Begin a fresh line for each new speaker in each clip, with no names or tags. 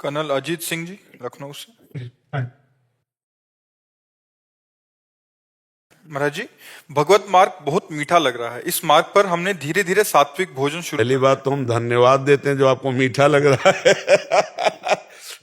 Colonel Ajit Singh ji, Lucknow से। महाराज जी, भगवत मार्ग बहुत मीठा लग रहा है। इस मार्ग पर हमने धीरे धीरे सात्विक भोजन शुरू
पहली
कर
बात तो हम धन्यवाद देते हैं जो आपको मीठा लग रहा है।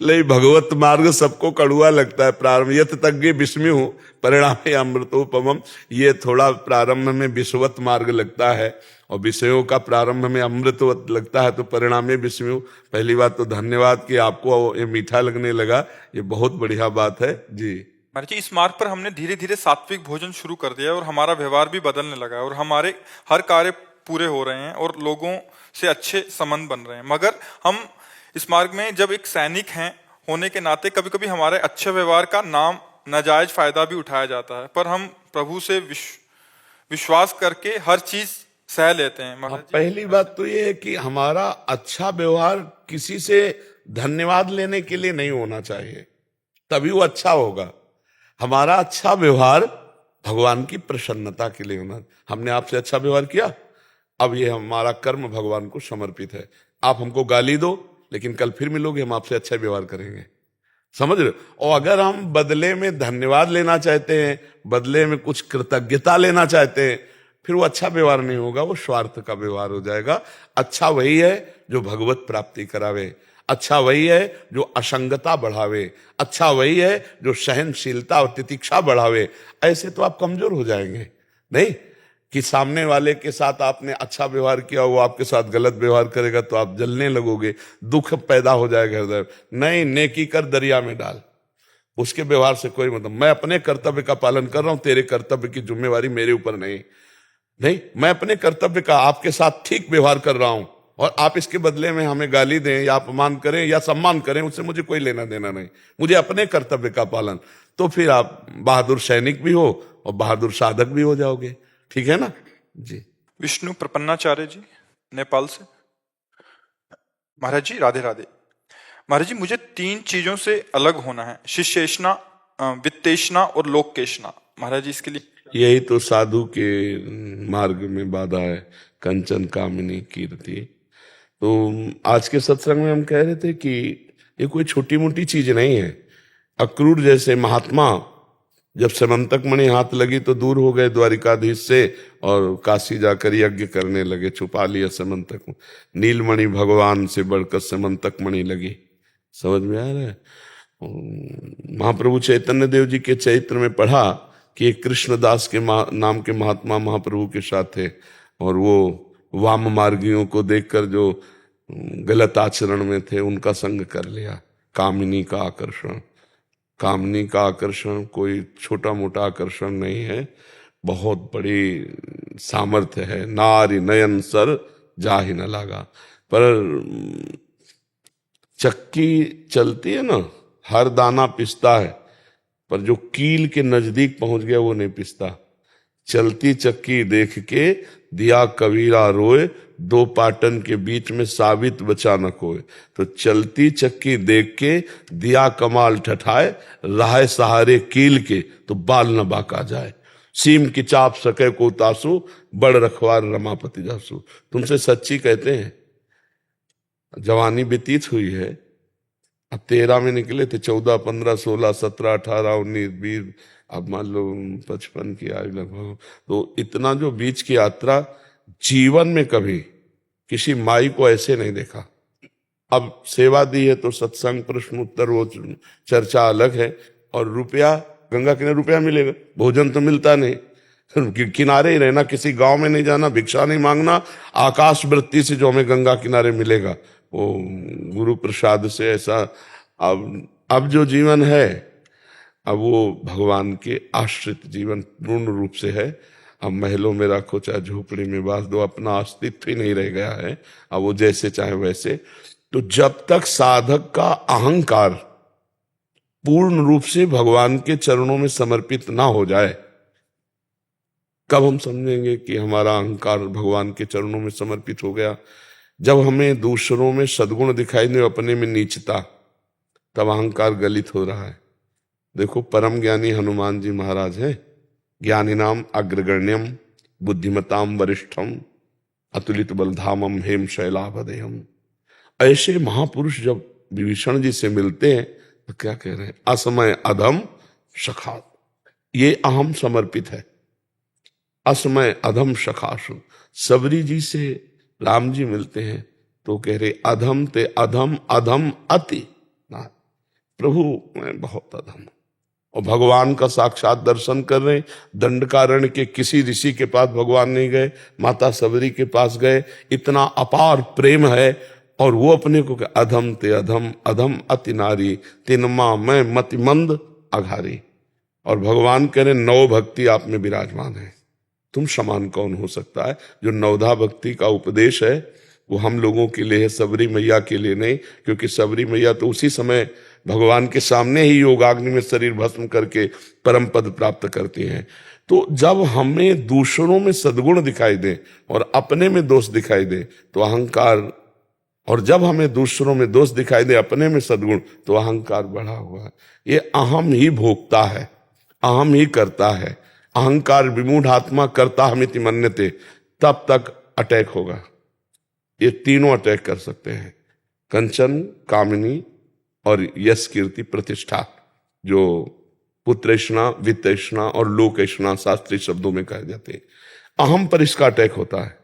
लेकिन भगवत मार्ग सबको कड़ुआ लगता है। प्रारंभ यत तज्ञ विस्मयु परिणामे अमृतोपमम, ये थोड़ा प्रारंभ में विषवत मार्ग लगता है और विषयों का प्रारंभ में अमृतवत लगता है, तो परिणामे विस्मयु। पहली बात तो धन्यवाद कि आपको ये मीठा लगने लगा, ये बहुत बढ़िया बात है जी।
महाराज जी, इस मार्ग पर हमने धीरे धीरे सात्विक भोजन शुरू कर दिया है और हमारा व्यवहार भी बदलने लगा है और हमारे हर कार्य पूरे हो रहे हैं और लोगों से अच्छे संबंध बन रहे हैं। मगर हम इस मार्ग में जब एक सैनिक हैं होने के नाते कभी कभी हमारे अच्छे व्यवहार का नाम नाजायज फायदा भी उठाया जाता है, पर हम प्रभु से विश्वास करके हर चीज सह लेते हैं। महाराज जी,
पहली बात तो ये है कि हमारा अच्छा व्यवहार किसी से धन्यवाद लेने के लिए नहीं होना चाहिए, तभी वो अच्छा होगा। हमारा अच्छा व्यवहार भगवान की प्रसन्नता के लिए होना। हमने आपसे अच्छा व्यवहार किया, अब ये हमारा कर्म भगवान को समर्पित है। आप हमको गाली दो, लेकिन कल फिर मिलोगे, हम आपसे अच्छा व्यवहार करेंगे। समझ रहे हो? और अगर हम बदले में धन्यवाद लेना चाहते हैं, बदले में कुछ कृतज्ञता लेना चाहते हैं, फिर वो अच्छा व्यवहार नहीं होगा, वो स्वार्थ का व्यवहार हो जाएगा। अच्छा वही है जो भगवत प्राप्ति करावे, अच्छा वही है जो असंगता बढ़ावे, अच्छा वही है जो सहनशीलता और तितिक्षा बढ़ावे। ऐसे तो आप कमजोर हो जाएंगे। नहीं कि सामने वाले के साथ आपने अच्छा व्यवहार किया, वो आपके साथ गलत व्यवहार करेगा तो आप जलने लगोगे, दुख पैदा हो जाएगा हृदय। नहीं, नेकी कर दरिया में डाल, उसके व्यवहार से कोई मतलब। मैं अपने कर्तव्य का पालन कर रहा हूं, तेरे कर्तव्य की जिम्मेवारी मेरे ऊपर नहीं। नहीं, मैं अपने कर्तव्य का आपके साथ ठीक व्यवहार कर रहा हूं और आप इसके बदले में हमें गाली दें या अपमान करें या सम्मान करें, उससे मुझे कोई लेना देना नहीं। मुझे अपने कर्तव्य का पालन, तो फिर आप बहादुर सैनिक भी हो और बहादुर साधक भी हो जाओगे। ठीक है ना जी।
विष्णु प्रपन्नाचार्य जी, नेपाल से। महाराज जी, राधे राधे। महाराज जी, मुझे 3 चीजों से अलग होना है, शिष्येषणा, वित्तेषणा और लोकेषणा। महाराज जी, इसके लिए
यही तो साधु के मार्ग में बाधा है, कंचन कामिनी कीर्ति। तो आज के सत्संग में हम कह रहे थे कि ये कोई छोटी मोटी चीज नहीं है। अक्रूर जैसे महात्मा जब समंतक मणि हाथ लगी तो दूर हो गए द्वारिकाधीश से और काशी जाकर यज्ञ करने लगे, छुपा लिया समंतक। नीलमणि भगवान से बढ़कर समंतक मणि लगी। समझ में आ रहा है? महाप्रभु चैतन्य देव जी के चरित्र में पढ़ा कि एक कृष्णदास के नाम के महात्मा महाप्रभु के साथ थे और वो वाम मार्गियों को देखकर जो गलत आचरण में थे उनका संग कर लिया। कामिनी का आकर्षण, कामनी का आकर्षण कोई छोटा मोटा आकर्षण नहीं है, बहुत बड़ी सामर्थ्य है। नारी नयन सर जाहि न लागा। पर चक्की चलती है ना, हर दाना पिसता है, पर जो कील के नजदीक पहुंच गया वो नहीं पिसता। चलती चक्की देख के दिया कबीरा रोए, 2 पाटन के बीच में साबित बचा न कोई। तो चलती चक्की देख के दिया कमाल ठठाए, राह सहारे कील के तो बाल न बाका जाए। सीम की चाप सके को तासु, बड़ रखवार रमापति जासु। तुमसे सच्ची कहते हैं, जवानी व्यतीत हुई है, अब 13 में निकले थे, 14, 15, 16, 17, 18, 19, 20, अब मान लो 55 की आयु लगभग। तो इतना जो बीच की यात्रा, जीवन में कभी किसी माई को ऐसे नहीं देखा। अब सेवा दी है तो सत्संग, प्रश्न उत्तर, वो चर्चा अलग है। और रुपया, गंगा किनारे रुपया मिलेगा, भोजन तो मिलता नहीं। किनारे ही रहना, किसी गांव में नहीं जाना, भिक्षा नहीं मांगना, आकाश वृत्ति से जो हमें गंगा किनारे मिलेगा वो गुरु प्रसाद से। ऐसा अब जो जीवन है, अब वो भगवान के आश्रित जीवन पूर्ण रूप से है। अब महलों में रखो चाहे झोपड़ी में बांध दो, अपना अस्तित्व ही नहीं रह गया है। अब वो जैसे चाहे वैसे। तो जब तक साधक का अहंकार पूर्ण रूप से भगवान के चरणों में समर्पित ना हो जाए, कब हम समझेंगे कि हमारा अहंकार भगवान के चरणों में समर्पित हो गया? जब हमें दूसरों में सद्गुण दिखाई दे, अपने में नीचता, तब अहंकार गलित हो रहा है। देखो, परम ज्ञानी हनुमान जी महाराज हैं, ज्ञानी नाम अग्रगण्यम बुद्धिमताम वरिष्ठम अतुलित बलधामम हेम शैलाभदेहम। ऐसे महापुरुष जब विभीषण जी से मिलते हैं तो क्या कह रहे हैं? असमय अधम सखा, ये अहम समर्पित है। असमय अधम सखासु। सबरी जी से राम जी मिलते हैं तो कह रहे अधम ते अधम, अधम अति ना, प्रभु मैं बहुत अधम हूं। और भगवान का साक्षात दर्शन कर रहे हैं। दंडकारण्य के किसी ऋषि के पास भगवान नहीं गए, माता सबरी के पास गए। इतना अपार प्रेम है और वो अपने को अधम ते अधम, अधम अति नारी, तिनमा मैं मति मंद अघारी। और भगवान कह रहे नव भक्ति आप में विराजमान है, तुम समान कौन हो सकता है? जो नवधा भक्ति का उपदेश है वो हम लोगों के लिए है, सबरी मैया के लिए नहीं। क्योंकि सबरी मैया तो उसी समय भगवान के सामने ही योगाग्नि में शरीर भस्म करके परम पद प्राप्त करती हैं। तो जब हमें दूसरों में सद्गुण दिखाई दे और अपने में दोष दिखाई दे तो अहंकार, और जब हमें दूसरों में दोष दिखाई दे अपने में सद्गुण तो अहंकार बढ़ा हुआ है। ये अहम ही भोगता है, अहम ही करता है। अहंकार विमूढ़ आत्मा करता हमिति मन्यते, तब तक अटैक होगा। ये तीनों अटैक कर सकते हैं, कंचन, कामिनी और यश, कीर्ति, प्रतिष्ठा, जो पुत्रेषणा, वित्तेषणा और लोकेषणा शास्त्रीय शब्दों में कहे जाते हैं। अहम पर इसका अटैक होता है।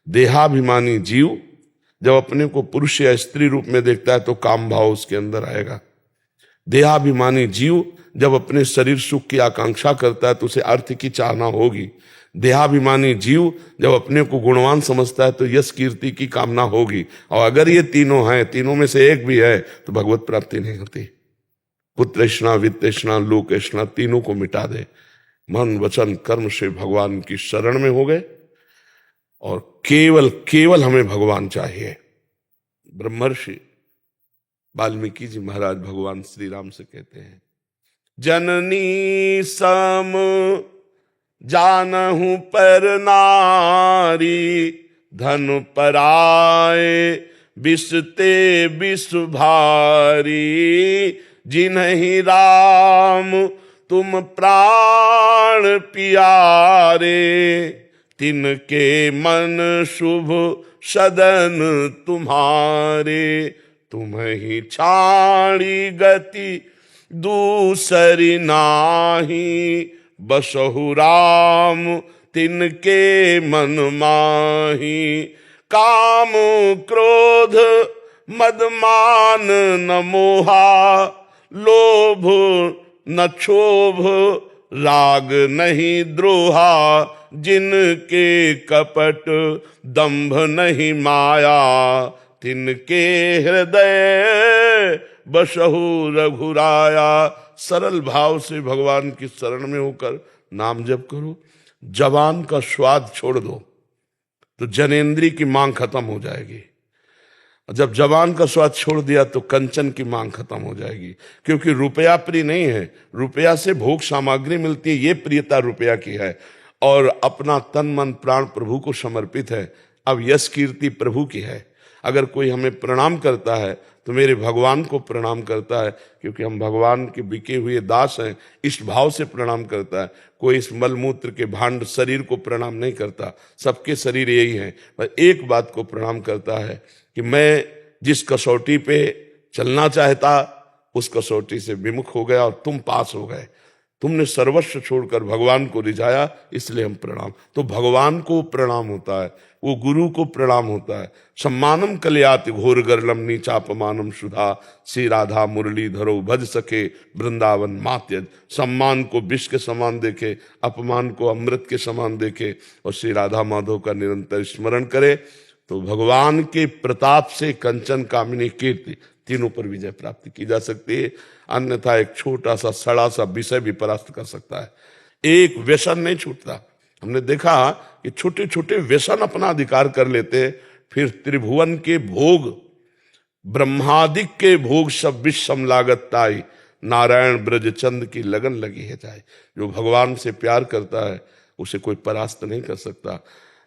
देहाभिमानी जीव जब अपने को पुरुष या स्त्री रूप में देखता है तो काम भाव उसके अंदर आएगा। देहाभिमानी जीव जब अपने शरीर सुख की आकांक्षा करता है तो उसे अर्थ की चाहना होगी। देहाभिमानी जीव जब अपने को गुणवान समझता है तो यश, कीर्ति की कामना होगी। और अगर ये तीनों हैं, तीनों में से एक भी है तो भगवत प्राप्ति नहीं होती। पुत्रेषणा, वित्तेषणा, लोकेषणा, तीनों को मिटा दे। मन वचन कर्म से भगवान की शरण में हो गए और केवल केवल हमें भगवान चाहिए। ब्रह्मर्षि वाल्मीकि जी महाराज भगवान श्री राम से कहते हैं, जननी सम जानहु पर नारी, धन पराए बिसते बिस भारी। जिन्हि राम तुम प्राण पियारे, तिनके मन शुभ सदन तुम्हारे। तुम्हि छाड़ी गति दूसरी नाही, बसहु राम तिनके मन माही। काम क्रोध मद मान न मोहा, लोभ न क्षोभ राग नहीं द्रोहा। जिनके कपट दंभ नहीं माया, तिनके हृदय बसहु रघुराया। सरल भाव से भगवान की शरण में होकर नाम जप करो। जबान का स्वाद छोड़ दो तो जनेंद्री की मांग खत्म हो जाएगी। जब जबान का स्वाद छोड़ दिया तो कंचन की मांग खत्म हो जाएगी। क्योंकि रुपया प्रिय नहीं है, रुपया से भोग सामग्री मिलती है, ये प्रियता रुपया की है। और अपना तन मन प्राण प्रभु को समर्पित है। अब यश कीर्ति प्रभु की है। अगर कोई हमें प्रणाम करता है तो मेरे भगवान को प्रणाम करता है, क्योंकि हम भगवान के बिके हुए दास हैं, इस भाव से प्रणाम करता है। कोई इस मलमूत्र के भांड शरीर को प्रणाम नहीं करता, सबके शरीर यही हैं। पर एक बात को प्रणाम करता है कि मैं जिस कसौटी पे चलना चाहता उस कसौटी से विमुख हो गया और तुम पास हो गए। तुमने सर्वस्व छोड़कर भगवान को रिझाया, इसलिए हम प्रणाम। तो भगवान को प्रणाम होता है, वो गुरु को प्रणाम होता है। सम्मानम कलयाति घोर गर्लम नीचापमानम सुधा, श्री राधा मुरली धरो भज सके वृंदावन मात्यज। सम्मान को विष के समान देखे, अपमान को अमृत के समान देखे और श्री राधा माधव का निरंतर स्मरण करे तो भगवान के प्रताप से कंचन, कामिनी, कीर्ति तीनों पर विजय प्राप्ति की जा सकती है। अन्यथा एक छोटा सा सड़ा सा विषय भी परास्त कर सकता है। एक व्यसन नहीं छूटता। हमने देखा कि छोटे छोटे व्यसन अपना अधिकार कर लेते हैं, फिर त्रिभुवन के भोग, ब्रह्मादिक के भोग सब विषम लागत ताई, नारायण ब्रज चंद की लगन लगी है जाए। जो भगवान से प्यार करता है उसे कोई परास्त नहीं कर सकता।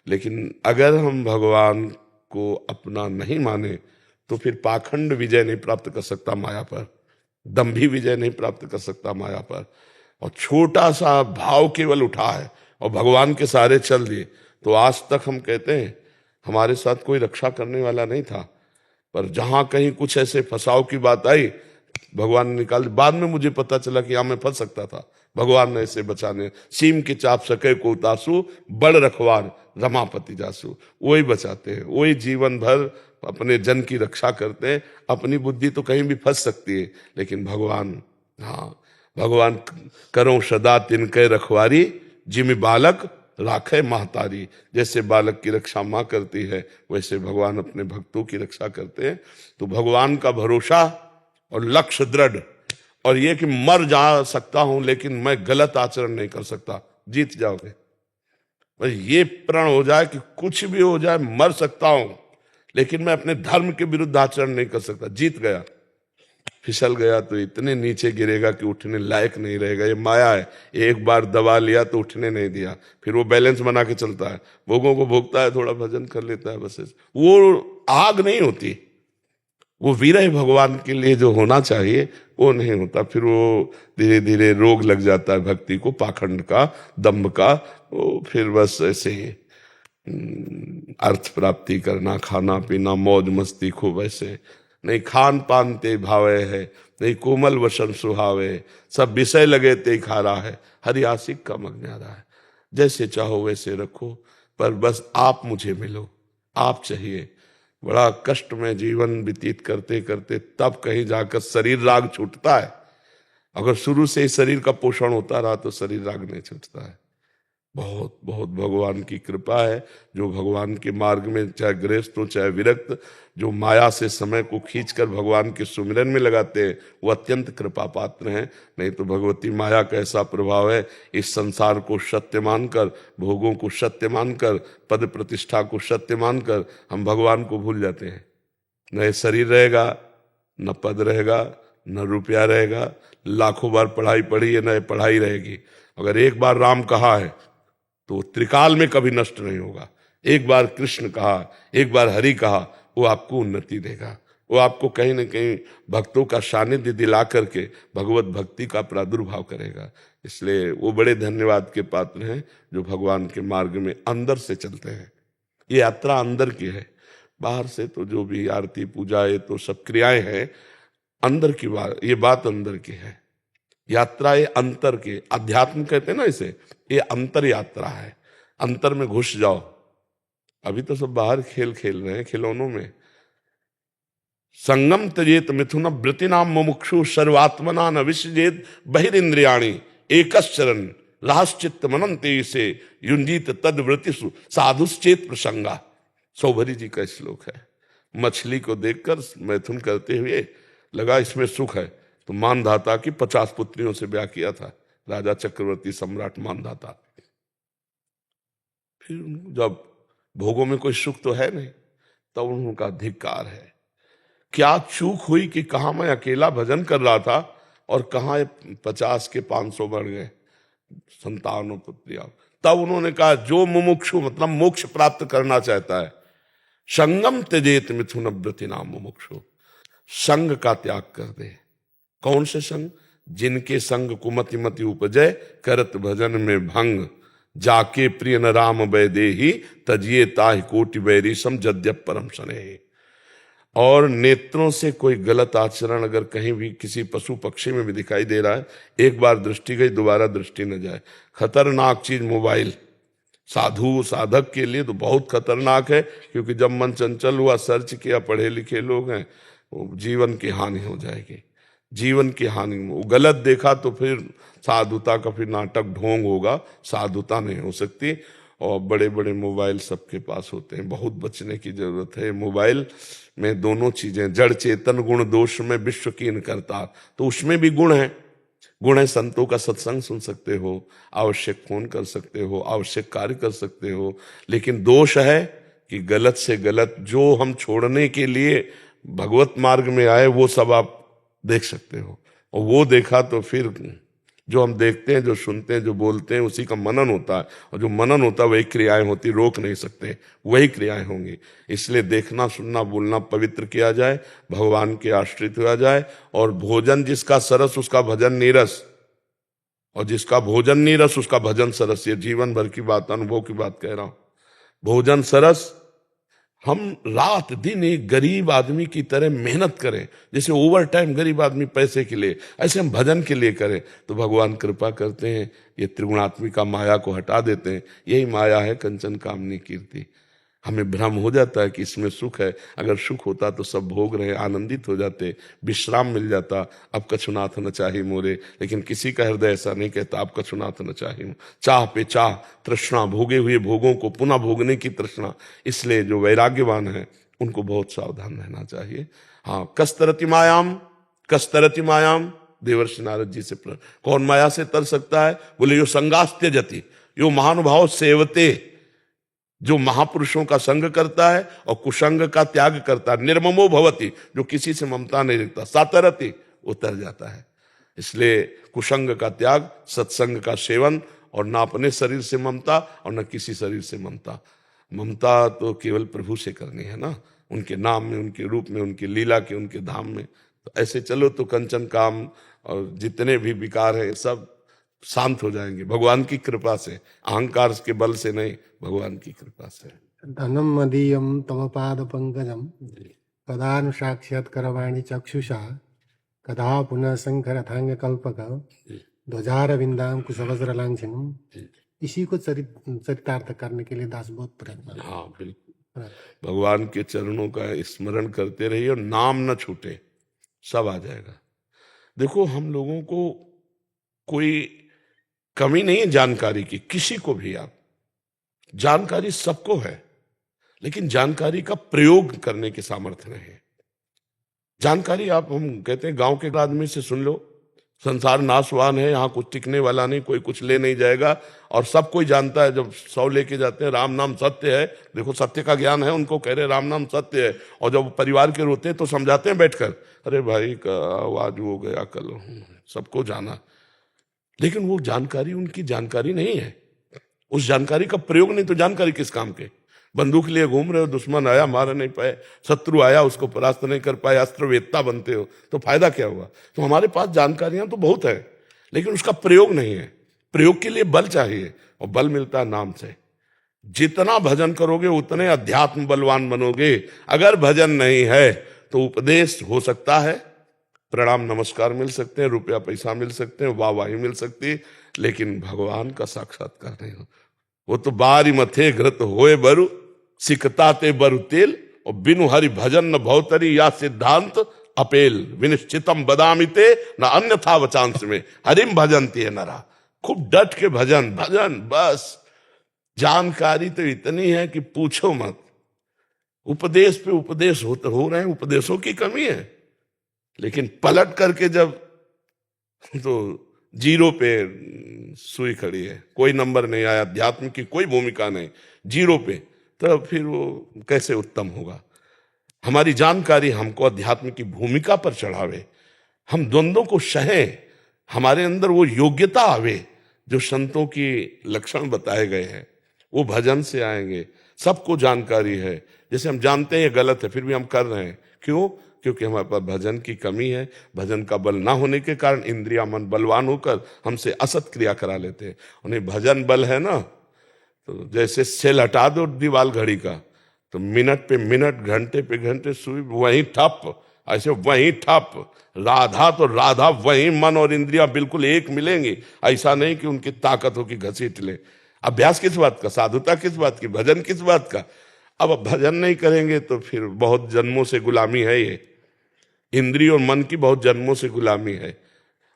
लेकिन अगर हम भगवान को अपना नहीं माने तो फिर पाखंड विजय नहीं प्राप्त कर सकता माया पर, दंभी विजय नहीं प्राप्त कर सकता माया पर। और छोटा सा भाव केवल उठा है और भगवान के सहारे चल दिए तो आज तक हम कहते हैं हमारे साथ कोई रक्षा करने वाला नहीं था। पर जहां कहीं कुछ ऐसे फंसाव की बात आई, भगवान ने निकाल दी। बाद में मुझे पता चला कि मैं फंस सकता था, भगवान ने ऐसे बचाने। सीम की चाप सके को उतासू, बड़ रखवार रमापति जासू। वही बचाते हैं, वही जीवन भर अपने जन की रक्षा करते हैं। अपनी बुद्धि तो कहीं भी फंस सकती है, लेकिन भगवान, हाँ, भगवान करो सदा तिनके रखवारी, जिमि बालक राखे महतारी। जैसे बालक की रक्षा माँ करती है, वैसे भगवान अपने भक्तों की रक्षा करते हैं। तो भगवान का भरोसा और लक्ष्य दृढ़, और ये कि मर जा सकता हूं लेकिन मैं गलत आचरण नहीं कर सकता, जीत जाओगे। बस ये प्रण हो जाए कि कुछ भी हो जाए, मर सकता हूं लेकिन मैं अपने धर्म के विरुद्ध आचरण नहीं कर सकता, जीत गया। फिसल गया तो इतने नीचे गिरेगा कि उठने लायक नहीं रहेगा। ये माया है, एक बार दबा लिया तो उठने नहीं दिया, फिर वो बैलेंस बना के चलता है, भोगों को भोगता है, थोड़ा भजन कर लेता है, बस वो आग नहीं होती। वो विरह भगवान के लिए जो होना चाहिए वो नहीं होता। फिर वो धीरे धीरे रोग लग जाता है भक्ति को, पाखंड का, दम्भ का। वो फिर बस ऐसे ही अर्थ प्राप्ति करना, खाना पीना, मौज मस्ती खूब, ऐसे नहीं खान पान ते भावे है, नहीं कोमल वसन सुहावे, सब विषय लगे ते खा रहा है, हरि आशिक का मग्नारा है। जैसे चाहो वैसे रखो, पर बस आप मुझे मिलो, आप चाहिए। बड़ा कष्ट में जीवन व्यतीत करते करते तब कहीं जाकर शरीर राग छूटता है। अगर शुरू से ही शरीर का पोषण होता रहा तो शरीर राग नहीं छूटता है। बहुत बहुत भगवान की कृपा है। जो भगवान के मार्ग में चाहे गृहस्थ हो चाहे विरक्त, जो माया से समय को खींचकर भगवान के सुमिरन में लगाते हैं, वो अत्यंत कृपा पात्र हैं। नहीं तो भगवती माया का ऐसा प्रभाव है, इस संसार को सत्य मानकर, भोगों को सत्य मानकर, पद प्रतिष्ठा को सत्य मानकर हम भगवान को भूल जाते हैं। न शरीर रहेगा, न पद रहेगा, न रुपया रहेगा, लाखों बार पढ़ाई पढ़ी है, न पढ़ाई रहेगी। अगर एक बार राम कहा है तो त्रिकाल में कभी नष्ट नहीं होगा। एक बार कृष्ण कहा, एक बार हरि कहा, वो आपको उन्नति देगा। वो आपको कहीं ना कहीं भक्तों का सानिध्य दिला करके भगवत भक्ति का प्रादुर्भाव करेगा। इसलिए वो बड़े धन्यवाद के पात्र हैं जो भगवान के मार्ग में अंदर से चलते हैं। ये यात्रा अंदर की है, बाहर से तो जो भी आरती पूजा ये तो सब क्रियाएं हैं, अंदर की बात, ये बात अंदर की है। यात्रा ये अंतर के, अध्यात्म कहते हैं ना इसे, ये अंतर यात्रा है। अंतर में घुस जाओ। अभी तो सब बाहर खेल खेल रहे हैं, खिलौनों में। संगम त्यजेत मिथुन वृत्तिनाम मुमुक्षु, सर्वात्मना न विसृजेत बहिरिंद्रियाणि, एकश्चरण राश्चित्त मनंते से युंजित तद वृत्तिषु साधुश्चेत प्रसंगा। सौभरी जी का श्लोक है। मछली को देखकर मैथुन करते हुए लगा इसमें सुख है, तो मानधाता की 50 पुत्रियों से ब्याह किया था राजा चक्रवर्ती सम्राट मानधाता। फिर जब भोगों में कोई सुख तो है नहीं, तब उनका धिक्कार है। क्या चूक हुई कि कहां मैं अकेला भजन कर रहा था और कहां 50 के 500 बढ़ गए संतानों पुत्रियां। तब उन्होंने कहा जो मुमुक्षु मतलब मोक्ष प्राप्त करना चाहता है, संगम त्यजेत मिथुन व्रतिनाम मुमुक्षु, संग का त्याग कर दे। कौन से संग? जिनके संग कुमति मति उपजय, करत भजन में भंग, जाके प्रिय न राम वैदेही, तजिए ताहि कोटि बैरी सम जद्यप परम स्नेह। और नेत्रों से कोई गलत आचरण अगर कहीं भी किसी पशु पक्षी में भी दिखाई दे रहा है, एक बार दृष्टि गई दोबारा दृष्टि न जाए। खतरनाक चीज मोबाइल साधु साधक के लिए तो बहुत खतरनाक है, क्योंकि जब मन चंचल हुआ, सर्च किया, पढ़े लिखे लोग हैं, जीवन की हानि हो जाएगी, जीवन की हानि। वो गलत देखा तो फिर साधुता का फिर नाटक ढोंग होगा, साधुता नहीं हो सकती। और बड़े बड़े मोबाइल सबके पास होते हैं, बहुत बचने की जरूरत है। मोबाइल में दोनों चीजें, जड़ चेतन गुण दोष में विश्व कीन करता, तो उसमें भी गुण है। गुण है, संतों का सत्संग सुन सकते हो, आवश्यक फोन कर सकते हो, आवश्यक कार्य कर सकते हो। लेकिन दोष है कि गलत से गलत जो हम छोड़ने के लिए भगवत मार्ग में आए वो सब आप देख सकते हो। और वो देखा तो फिर जो हम देखते हैं, जो सुनते हैं, जो बोलते हैं, उसी का मनन होता है। और जो मनन होता है वही क्रियाएं होती, रोक नहीं सकते, वही क्रियाएं होंगी। इसलिए देखना सुनना बोलना पवित्र किया जाए, भगवान के आश्रित हुआ जाए। और भोजन जिसका सरस उसका भजन नीरस, और जिसका भोजन नीरस उसका भजन सरस। ये जीवन भर की बात, अनुभव की बात कह रहा हूं। भोजन सरस, हम रात दिन एक गरीब आदमी की तरह मेहनत करें, जैसे ओवर टाइम गरीब आदमी पैसे के लिए, ऐसे हम भजन के लिए करें तो भगवान कृपा करते हैं, ये त्रिगुणात्मिका माया को हटा देते हैं। यही माया है कंचन कामनी कीर्ति। हमें भ्रम हो जाता है कि इसमें सुख है, अगर सुख होता तो सब भोग रहे, आनंदित हो जाते, विश्राम मिल जाता। अब कछुनाथ न चाही मोरे, लेकिन किसी का हृदय ऐसा नहीं कहता अब कछुनाथ न चाही। चाह पे चाह, तृष्णा, भोगे हुए भोगों को पुनः भोगने की तृष्णा। इसलिए जो वैराग्यवान है उनको बहुत सावधान रहना चाहिए। हाँ, कस्तरति मायाम, कस्तरति मायाम, देवर्षि नारद जी से कौन माया से तर सकता है? बोले यो संगास्त्य जति, यो महानुभाव सेवते, जो महापुरुषों का संग करता है और कुसंग का त्याग करता है। निर्ममो भवति, जो किसी से ममता नहीं रखता। सातरति, उतर जाता है। इसलिए कुसंग का त्याग, सत्संग का सेवन, और ना अपने शरीर से ममता और न किसी शरीर से ममता। ममता तो केवल प्रभु से करनी है ना, उनके नाम में, उनके रूप में, उनकी लीला के, उनके धाम में। तो ऐसे चलो तो कंचन काम और जितने भी विकार है सब शांत हो जाएंगे भगवान की कृपा से, अहंकार के बल से नहीं, भगवान की कृपा से।
धनम मदीयम तव पाद पंकजम कदा नु साक्षात् करवाणी चक्षुषा कदा पुनः शंखरथांग कल्पक ध्वजारविंदाम कुशवज्र लांछनम। इसी को चरितार्थ करने के लिए दास बहुत प्रयत्न।
हाँ बिल्कुल, भगवान के चरणों का स्मरण करते रहिए और नाम न छूटे, सब आ जाएगा। देखो, हम लोगों को कोई कमी नहीं है जानकारी की, किसी को भी। आप जानकारी सबको है, लेकिन जानकारी का प्रयोग करने की सामर्थ्य नहीं है। जानकारी आप, हम कहते हैं गांव के आदमी से सुन लो, संसार नाशवान है, यहाँ कुछ टिकने वाला नहीं, कोई कुछ ले नहीं जाएगा, और सब कोई जानता है। जब 100 लेके जाते हैं, राम नाम सत्य है, देखो सत्य का ज्ञान है उनको, कह रहे राम नाम सत्य है। और जब परिवार के रोते हैं तो समझाते हैं बैठकर, अरे भाई का आवाज हो गया कल, सबको जाना। लेकिन वो जानकारी उनकी जानकारी नहीं है, उस जानकारी का प्रयोग नहीं, तो जानकारी किस काम के? बंदूक लिए घूम रहे हो, दुश्मन आया मार नहीं पाए, शत्रु आया उसको परास्त नहीं कर पाए, अस्त्र वेत्ता बनते हो, तो फायदा क्या हुआ? तो हमारे पास जानकारियां तो बहुत है, लेकिन उसका प्रयोग नहीं है। प्रयोग के लिए बल चाहिए, और बल मिलता है नाम से। जितना भजन करोगे उतने अध्यात्म बलवान बनोगे। अगर भजन नहीं है तो उपदेश हो सकता है, प्रणाम नमस्कार मिल सकते हैं, रुपया पैसा मिल सकते हैं, वाहवाही मिल सकती है, लेकिन भगवान का साक्षात्कार नहीं हो। वो तो बारी मथे घृत होए बरु, सिकताते बरु तेल, और बिनु हरि भजन न भौतरी या सिद्धांत अपेल। विनिश्चितम बदामिते न अन्यथा वचांस में, हरिम भजनती है नरा। खूब डट के भजन, भजन बस। जानकारी तो इतनी है कि पूछो मत। उपदेश पे उपदेश हो रहे हैं, उपदेशों की कमी है, लेकिन पलट करके जब तो जीरो पे सुई खड़ी है, कोई नंबर नहीं आया, अध्यात्म की कोई भूमिका नहीं, जीरो पे, तो फिर वो कैसे उत्तम होगा? हमारी जानकारी हमको अध्यात्म की भूमिका पर चढ़ावे, हम द्वंद्वों को सहें, हमारे अंदर वो योग्यता आवे जो संतों की लक्षण बताए गए हैं, वो भजन से आएंगे। सबको जानकारी है, जैसे हम जानते हैं ये गलत है फिर भी हम कर रहे हैं, क्यों? क्योंकि हमारे पास भजन की कमी है। भजन का बल ना होने के कारण इंद्रिया मन बलवान होकर हमसे असत क्रिया करा लेते हैं। उन्हें भजन बल है ना, तो जैसे सेल हटा दो दीवाल घड़ी का, तो मिनट पे मिनट, घंटे पे घंटे सुई वहीं ठप, ऐसे वहीं ठप। राधा तो राधा, वहीं मन और इंद्रिया बिल्कुल एक मिलेंगी। ऐसा नहीं कि उनकी ताकत हो कि घसीट ले। अभ्यास किस बात का, साधुता किस बात की, भजन किस बात का? अब भजन नहीं करेंगे तो फिर बहुत जन्मों से गुलामी है ये, इंद्रिय और मन की बहुत जन्मों से गुलामी है,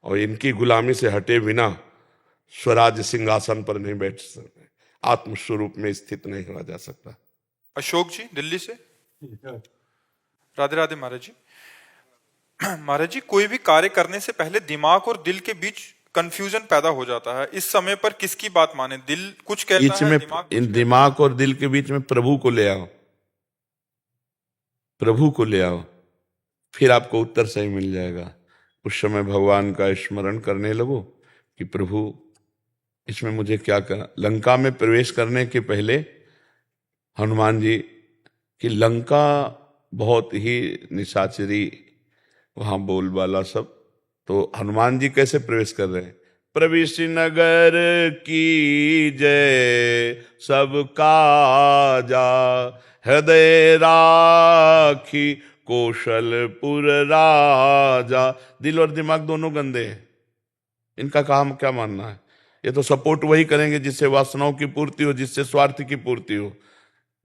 और इनकी गुलामी से हटे बिना स्वराज सिंहासन पर नहीं बैठ सकते, आत्मस्वरूप में स्थित नहीं हुआ जा सकता।
अशोक जी दिल्ली से। राधे राधे महाराज जी। महाराज जी, कोई भी कार्य करने से पहले दिमाग और दिल के बीच कंफ्यूजन पैदा हो जाता है, इस समय पर किसकी बात माने? दिल कुछ कहता है,
दिमाग और दिल के बीच में प्रभु को ले आओ, प्रभु को ले आओ, फिर आपको उत्तर सही मिल जाएगा। उस समय भगवान का स्मरण करने लगो कि प्रभु इसमें मुझे क्या करना। लंका में प्रवेश करने के पहले हनुमान जी की, लंका बहुत ही निशाचरी, वहां बोलबाला सब, तो हनुमान जी कैसे प्रवेश कर रहे हैं? प्रवेश नगर की जय सब काजा, हृदय राखी कौशलपुर राजा। दिल और दिमाग दोनों गंदे हैं, इनका काम क्या मानना है? ये तो सपोर्ट वही करेंगे जिससे वासनाओं की पूर्ति हो, जिससे स्वार्थ की पूर्ति हो।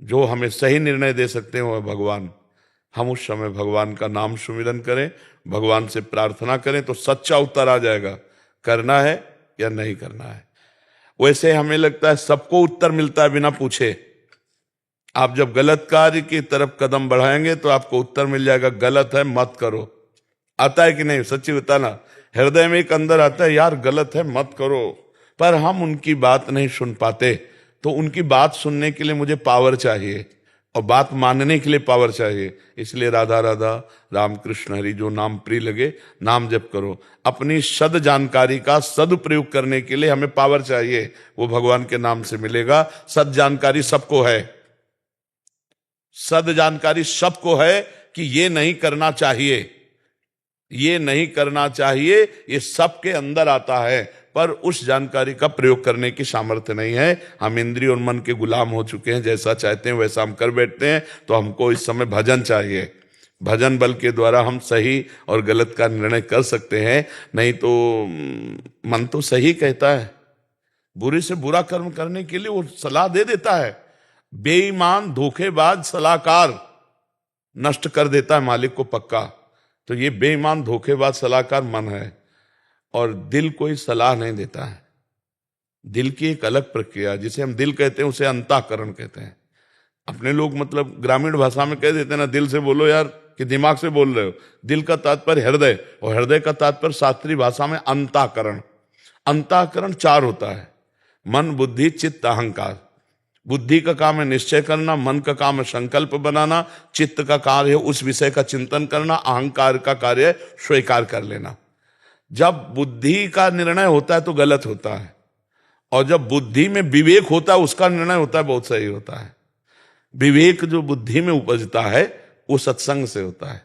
जो हमें सही निर्णय दे सकते हैं वह भगवान। हम उस समय भगवान का नाम सुमिरन करें, भगवान से प्रार्थना करें तो सच्चा उत्तर आ जाएगा, करना है या नहीं करना है। वैसे हमें लगता है सबको उत्तर मिलता है बिना पूछे। आप जब गलत कार्य की तरफ कदम बढ़ाएंगे तो आपको उत्तर मिल जाएगा, गलत है मत करो। आता है कि नहीं? सच्ची बताना। हृदय में एक अंदर आता है, यार गलत है मत करो, पर हम उनकी बात नहीं सुन पाते। तो उनकी बात सुनने के लिए मुझे पावर चाहिए और बात मानने के लिए पावर चाहिए। इसलिए राधा राधा राम कृष्ण हरि, जो नाम प्रिय लगे नाम जप करो। अपनी सद जानकारी का सदुपयोग करने के लिए हमें पावर चाहिए, वो भगवान के नाम से मिलेगा। सद जानकारी सबको है, सद जानकारी सबको है कि ये नहीं करना चाहिए, ये नहीं करना चाहिए, ये सबके अंदर आता है, पर उस जानकारी का प्रयोग करने की सामर्थ्य नहीं है। हम इंद्रिय और मन के गुलाम हो चुके हैं, जैसा चाहते हैं वैसा हम कर बैठते हैं। तो हमको इस समय भजन चाहिए। भजन बल के द्वारा हम सही और गलत का निर्णय कर सकते हैं, नहीं तो मन तो सही कहता है। बुरे से बुरा कर्म करने के लिए वो सलाह दे देता है। बेईमान धोखेबाज सलाहकार नष्ट कर देता है मालिक को पक्का। तो ये बेईमान धोखेबाज सलाहकार मन है, और दिल कोई सलाह नहीं देता है। दिल की एक अलग प्रक्रिया, जिसे हम दिल कहते हैं उसे अंतःकरण कहते हैं। अपने लोग मतलब ग्रामीण भाषा में कह देते हैं ना, दिल से बोलो यार, कि दिमाग से बोल रहे हो। दिल का तात्पर्य हृदय, और हृदय का तात्पर्य शास्त्रीय भाषा में अंतःकरण। अंतःकरण चार होता है, मन बुद्धि चित्त अहंकार। बुद्धि का काम है निश्चय करना, मन का काम है संकल्प बनाना, चित्त का कार्य है उस विषय का चिंतन करना, अहंकार का कार्य है स्वीकार कर लेना। जब बुद्धि का निर्णय होता है तो गलत होता है, और जब बुद्धि में विवेक होता है उसका निर्णय होता है बहुत सही होता है। विवेक जो बुद्धि में उपजता है वो सत्संग से होता है।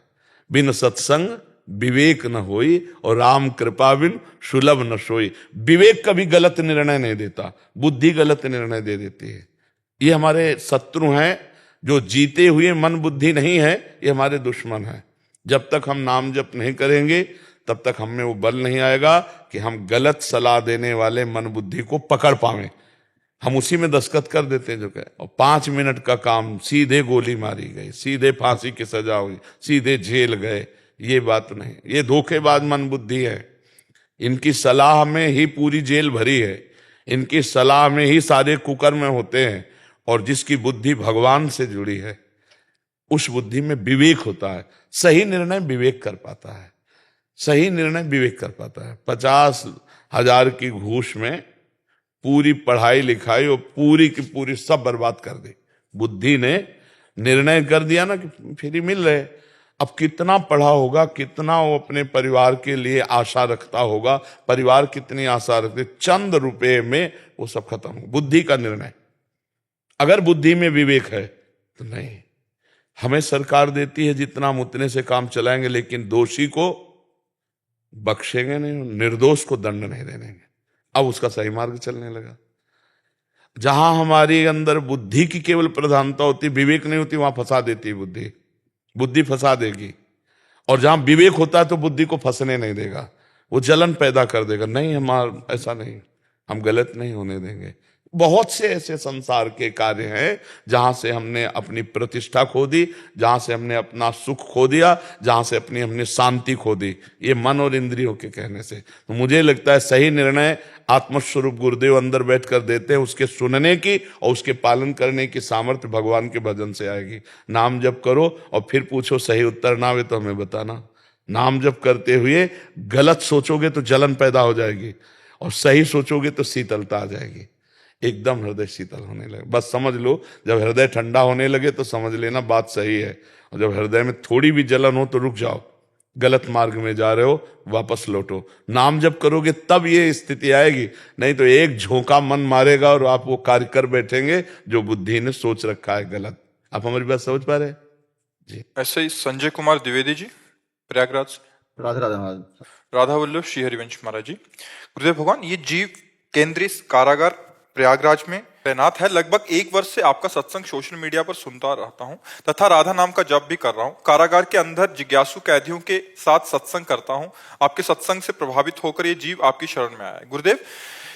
बिन सत्संग विवेक न होई, और राम कृपा बिन सुलभ न सोई। विवेक कभी गलत निर्णय नहीं देता, बुद्धि गलत निर्णय दे देती है। ये हमारे शत्रु हैं, जो जीते हुए मन बुद्धि नहीं है, ये हमारे दुश्मन है। जब तक हम नाम जप नहीं करेंगे तब तक हम में वो बल नहीं आएगा कि हम गलत सलाह देने वाले मन बुद्धि को पकड़ पावें। हम उसी में दस्तखत कर देते हैं जो कहे, और 5 मिनट का काम सीधे गोली मारी गई, सीधे फांसी की सजा हुई, सीधे जेल गए। ये बात नहीं, ये धोखेबाज मन बुद्धि है। इनकी सलाह में ही पूरी जेल भरी है, इनकी सलाह में ही सारे कुकर्म होते हैं। और जिसकी बुद्धि भगवान से जुड़ी है उस बुद्धि में विवेक होता है, सही निर्णय विवेक कर पाता है, सही निर्णय विवेक कर पाता है। 50,000 की घूस में पूरी पढ़ाई लिखाई और पूरी की पूरी सब बर्बाद कर दी। बुद्धि ने निर्णय कर दिया ना कि फ्री मिल रहे। अब कितना पढ़ा होगा, कितना वो अपने परिवार के लिए आशा रखता होगा, परिवार कितनी आशा रखते, चंद रुपए में वो सब खत्म हो। बुद्धि का निर्णय। अगर बुद्धि में विवेक है तो नहीं, हमें सरकार देती है जितना हम उतने से काम चलाएंगे, लेकिन दोषी को बख्शेंगे नहीं, निर्दोष को दंड नहीं देंगे। अब उसका सही मार्ग चलने लगा। जहां हमारे अंदर बुद्धि की केवल प्रधानता होती, विवेक नहीं होती, वहां फंसा देती है बुद्धि। बुद्धि फंसा देगी। और जहां विवेक होता है तो बुद्धि को फंसने नहीं देगा, वो जलन पैदा कर देगा। नहीं, हमारा ऐसा नहीं, हम गलत नहीं होने देंगे। बहुत से ऐसे संसार के कार्य हैं जहां से हमने अपनी प्रतिष्ठा खो दी, जहां से हमने अपना सुख खो दिया, जहां से अपनी हमने शांति खो दी, ये मन और इंद्रियों के कहने से। तो मुझे लगता है सही निर्णय आत्मस्वरूप गुरुदेव अंदर बैठकर देते हैं, उसके सुनने की और उसके पालन करने की सामर्थ्य भगवान के भजन से आएगी। नाम जप करो और फिर पूछो सही उत्तर ना आवे तो हमें बताना। नाम जप करते हुए गलत सोचोगे तो जलन पैदा हो जाएगी, और सही सोचोगे तो शीतलता आ जाएगी। एकदम हृदय शीतल होने लगे। बस समझ लो, जब हृदय ठंडा होने लगे तो समझ लेना बात सही है, और जब हृदय में थोड़ी भी जलन हो तो रुक जाओ, गलत मार्ग में जा रहे हो, वापस लौटो। नाम जब करोगे तब ये स्थिति आएगी, नहीं तो एक झोंका मन मारेगा और आप वो कार्य कर बैठेंगे जो बुद्धि ने सोच रखा है गलत। आप हमारी बात समझ पा रहे हैं जी?
ऐसे ही संजय कुमार द्विवेदी जी, प्रयागराज से।
राधे राधे महाराज।
राधा वल्लभ श्री हरिवंश महाराज जी। गुरुदेव भगवान, ये जीव केंद्रीय कारागार प्रयागराज में तैनात है। लगभग 1 वर्ष से आपका सत्संग सोशल मीडिया पर सुनता रहता हूँ तथा राधा नाम का जप भी कर रहा हूँ। कारागार के अंदर जिज्ञासु कैदियों के साथ सत्संग करता हूँ। आपके सत्संग से प्रभावित होकर ये जीव आपकी शरण में आया है। गुरुदेव,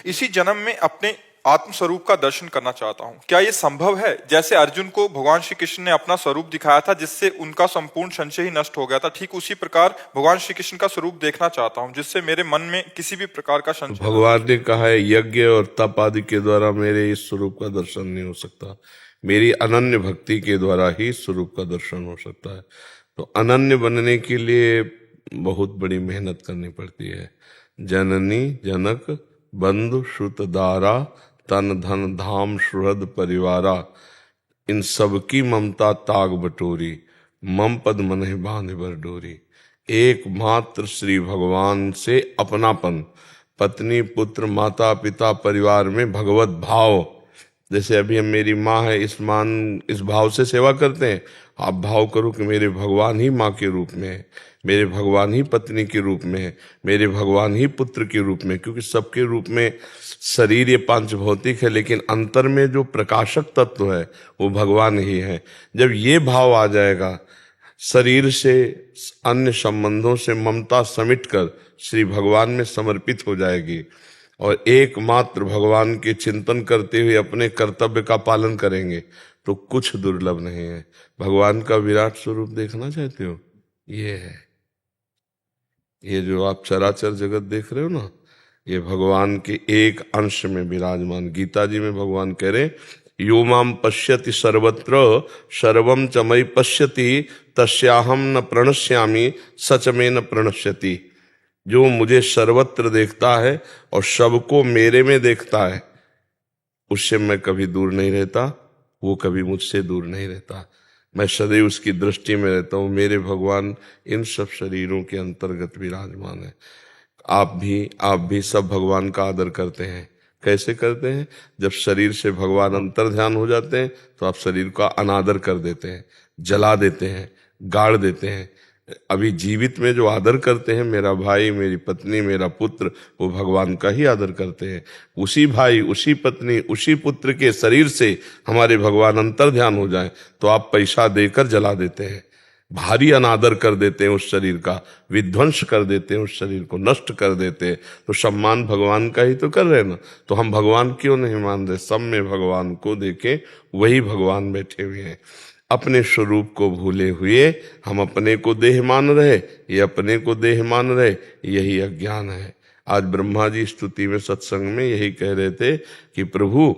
इसी जन्म में अपने आत्म स्वरूप का दर्शन करना चाहता हूँ, क्या ये संभव है? जैसे अर्जुन को भगवान श्री कृष्ण ने अपना स्वरूप दिखाया था जिससे उनका संपूर्ण संशय ही नष्ट हो गया था, ठीक उसी प्रकार भगवान श्री कृष्ण का स्वरूप देखना चाहता हूँ जिससे मेरे मन में किसी भी प्रकार का संशय।
भगवान ने कहा है यज्ञ और तप आदि के द्वारा मेरे इस स्वरूप का दर्शन नहीं हो सकता, मेरी अनन्य भक्ति के द्वारा ही स्वरूप का दर्शन हो सकता है। तो अनन्य बनने के लिए बहुत बड़ी मेहनत करनी पड़ती है। जननी जनक बंधु श्रुत दारा तन धन धाम सुहृद परिवारा, इन सबकी ममता ताग बटोरी, मम पद मनहि बांध बर डोरी। एकमात्र श्री भगवान से अपनापन, पत्नी पुत्र माता पिता परिवार में भगवत भाव। जैसे अभी हम मेरी माँ है, इस भाव से सेवा करते हैं। आप भाव करो कि मेरे भगवान ही माँ के रूप में है, मेरे भगवान ही पत्नी के रूप में है, मेरे भगवान ही पुत्र के रूप में। क्योंकि सबके रूप में शरीर ये पांच भौतिक है, लेकिन अंतर में जो प्रकाशक तत्व है वो भगवान ही है। जब ये भाव आ जाएगा, शरीर से अन्य संबंधों से ममता समेटकर श्री भगवान में समर्पित हो जाएगी और एकमात्र भगवान के चिंतन करते हुए अपने कर्तव्य का पालन करेंगे तो कुछ दुर्लभ नहीं है। भगवान का विराट स्वरूप देखना चाहते हो? ये है, ये जो आप चराचर जगत देख रहे हो ना, ये भगवान के एक अंश में विराजमान। गीता जी में भगवान कह रहे, यो माम पश्यति सर्वत्र सर्वम च मयि पश्यति तस्याहम न प्रणश्यामि सच में न प्रणश्यति। जो मुझे सर्वत्र देखता है और सबको मेरे में देखता है, उससे मैं कभी दूर नहीं रहता, वो कभी मुझसे दूर नहीं रहता। मैं सदैव उसकी दृष्टि में रहता हूँ। मेरे भगवान इन सब शरीरों के अंतर्गत विराजमान है। आप भी सब भगवान का आदर करते हैं। कैसे करते हैं? जब शरीर से भगवान अंतर ध्यान हो जाते हैं तो आप शरीर का अनादर कर देते हैं, जला देते हैं, गाड़ देते हैं। अभी जीवित में जो आदर करते हैं, मेरा भाई, मेरी पत्नी, मेरा पुत्र, वो भगवान का ही आदर करते हैं। उसी भाई, उसी पत्नी, उसी पुत्र के शरीर से हमारे भगवान अंतर ध्यान हो जाए तो आप पैसा देकर जला देते हैं, भारी अनादर कर देते हैं उस शरीर का, विध्वंस कर देते हैं, उस शरीर को नष्ट कर देते हैं। तो सम्मान भगवान का ही तो कर रहे हैं ना। तो हम भगवान क्यों नहीं मान रहे? सब में भगवान को देखें, वही भगवान बैठे हुए हैं। अपने स्वरूप को भूले हुए हम अपने को देह मान रहे, ये अपने को देह मान रहे, यही अज्ञान है। आज ब्रह्मा जी स्तुति में, सत्संग में यही कह रहे थे कि प्रभु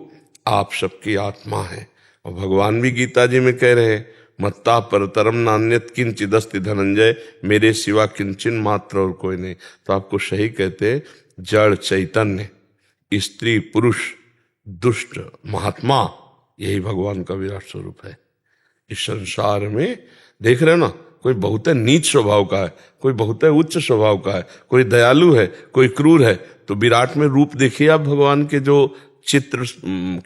आप सबकी आत्मा है। और भगवान भी गीता जी में कह रहे हैं, मत्ता परतरम नान्यत किंचिदस्ति धनंजय, मेरे सिवा किंचन मात्र और कोई नहीं। तो आपको सही कहते हैं, जड़ चैतन्य, स्त्री पुरुष, दुष्ट महात्मा, यही भगवान का विराट स्वरूप है। इस संसार में देख रहे हो ना, कोई बहुत नीच स्वभाव का है, कोई बहुत उच्च स्वभाव का है, कोई दयालु है, कोई क्रूर है। तो विराट में रूप देखिए आप भगवान के, जो चित्र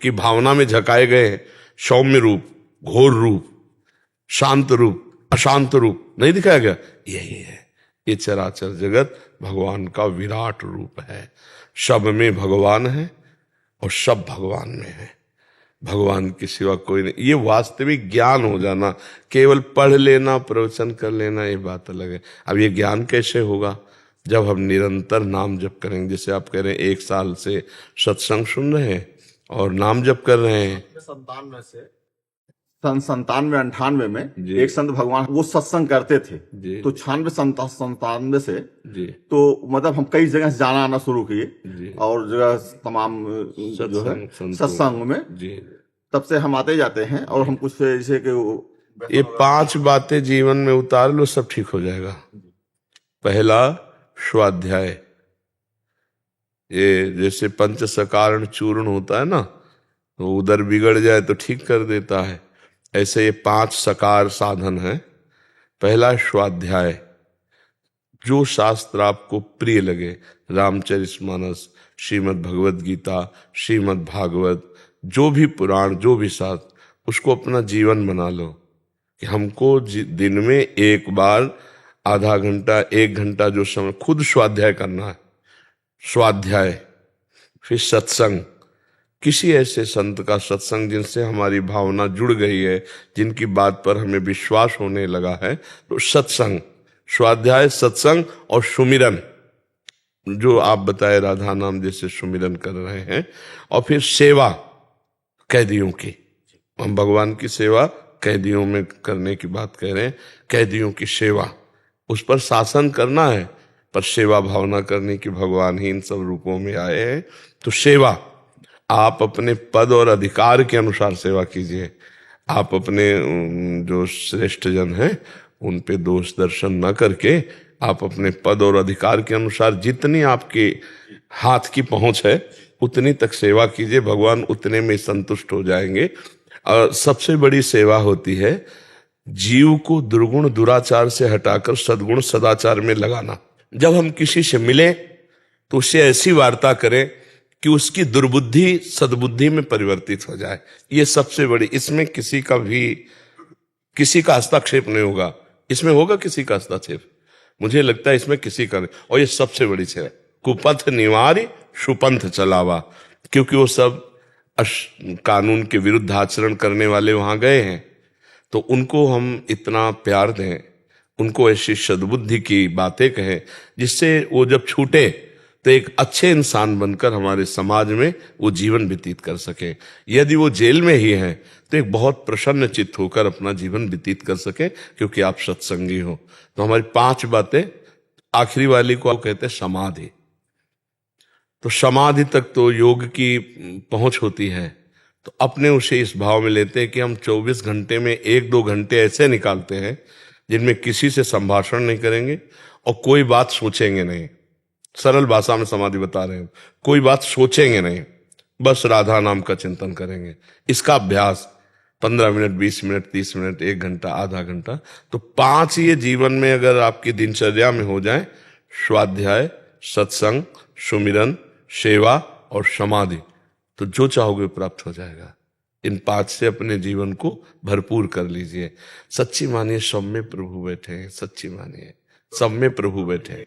की भावना में झकाए गए हैं। सौम्य रूप, घोर रूप, शांत रूप, अशांत रूप नहीं दिखाया गया? यही है। ये चराचर जगत भगवान का विराट रूप है। सब में भगवान है और सब भगवान में है। भगवान के सिवा कोई नहीं। ये वास्तविक ज्ञान हो जाना, केवल पढ़ लेना, प्रवचन कर लेना, ये बात अलग है। अब ये ज्ञान कैसे होगा? जब हम निरंतर नाम जप करेंगे। जैसे आप कह रहे हैं 1 साल से सत्संग सुन रहे हैं और नाम जप कर रहे हैं।
97 से सन 97-98 में
जी।
एक संत भगवान वो सत्संग करते थे।
जी।
तो 96-97 से
जी
तो मतलब हम कई जगह से जाना आना शुरू किए
जी।
और जगह तमाम जो है सत्संग में,
जी।
तब से हम आते जाते हैं। और हम कुछ जैसे कि
ये 5 बातें जीवन में उतार लो, सब ठीक हो जाएगा। पहला, स्वाध्याय। ये जैसे पंच सकारण चूर्ण होता है ना, तो उधर बिगड़ जाए तो ठीक कर देता है। ऐसे ये 5 सकार साधन है। पहला, स्वाध्याय। जो शास्त्र आपको प्रिय लगे, रामचरितमानस, श्रीमद् भगवद गीता, श्रीमद् भागवत, जो भी पुराण, जो भी शास्त्र, उसको अपना जीवन बना लो कि हमको दिन में एक बार आधा घंटा, 1 घंटा जो समय खुद स्वाध्याय करना है। स्वाध्याय, फिर सत्संग, किसी ऐसे संत का सत्संग जिनसे हमारी भावना जुड़ गई है, जिनकी बात पर हमें विश्वास होने लगा है, तो सत्संग, स्वाध्याय, सत्संग और सुमिरन, जो आप बताए राधा नाम जैसे सुमिरन कर रहे हैं, और फिर सेवा कैदियों की, हम भगवान की सेवा कैदियों में करने की बात कह रहे हैं। कैदियों की सेवा, उस पर शासन करना है पर सेवा भावना करने की भगवान ही इन सब रूपों में आए हैं। तो सेवा, आप अपने पद और अधिकार के अनुसार सेवा कीजिए। आप अपने जो श्रेष्ठ जन हैं उन पे दोष दर्शन न करके आप अपने पद और अधिकार के अनुसार जितनी आपके हाथ की पहुंच है उतनी तक सेवा कीजिए, भगवान उतने में संतुष्ट हो जाएंगे। और सबसे बड़ी सेवा होती है जीव को दुर्गुण दुराचार से हटाकर सद्गुण सदाचार में लगाना। जब हम किसी से मिले तो उससे ऐसी वार्ता करें कि उसकी दुर्बुद्धि सद्बुद्धि में परिवर्तित हो जाए। ये सबसे बड़ी, इसमें किसी का हस्तक्षेप नहीं होगा। इसमें होगा किसी का हस्तक्षेप? मुझे लगता है इसमें किसी का नहीं। और ये सबसे बड़ी सेवा, कुपथ निवारी सुपंथ चलावा, क्योंकि वो सब कानून के विरुद्ध आचरण करने वाले वहां गए हैं, तो उनको हम इतना प्यार दें, उनको ऐसी सद्बुद्धि की बातें कहें जिससे वो जब छूटे तो एक अच्छे इंसान बनकर हमारे समाज में वो जीवन व्यतीत कर सके। यदि वो जेल में ही हैं तो एक बहुत प्रसन्न चित्त होकर अपना जीवन व्यतीत कर सके, क्योंकि आप सत्संगी हो। तो हमारी 5 बातें, आखिरी वाली को आप कहते हैं समाधि। तो समाधि तक तो योग की पहुंच होती है। तो अपने उसे इस भाव में लेते हैं कि हम 24 घंटे में 1-2 घंटे ऐसे निकालते हैं जिनमें किसी से संभाषण नहीं करेंगे और कोई बात सोचेंगे नहीं। सरल भाषा में समाधि बता रहे हैं, कोई बात सोचेंगे नहीं, बस राधा नाम का चिंतन करेंगे। इसका अभ्यास 15 मिनट, 20 मिनट, 30 मिनट, 1 घंटा, आधा घंटा, तो 5 ये जीवन में अगर आपकी दिनचर्या में हो जाए, स्वाध्याय, सत्संग, सुमिरन, सेवा और समाधि, तो जो चाहोगे प्राप्त हो जाएगा। इन 5 से अपने जीवन को भरपूर कर लीजिए। सच्ची मानिए सब में प्रभु बैठे हैं, सच्ची मानिए सब में प्रभु बैठे हैं।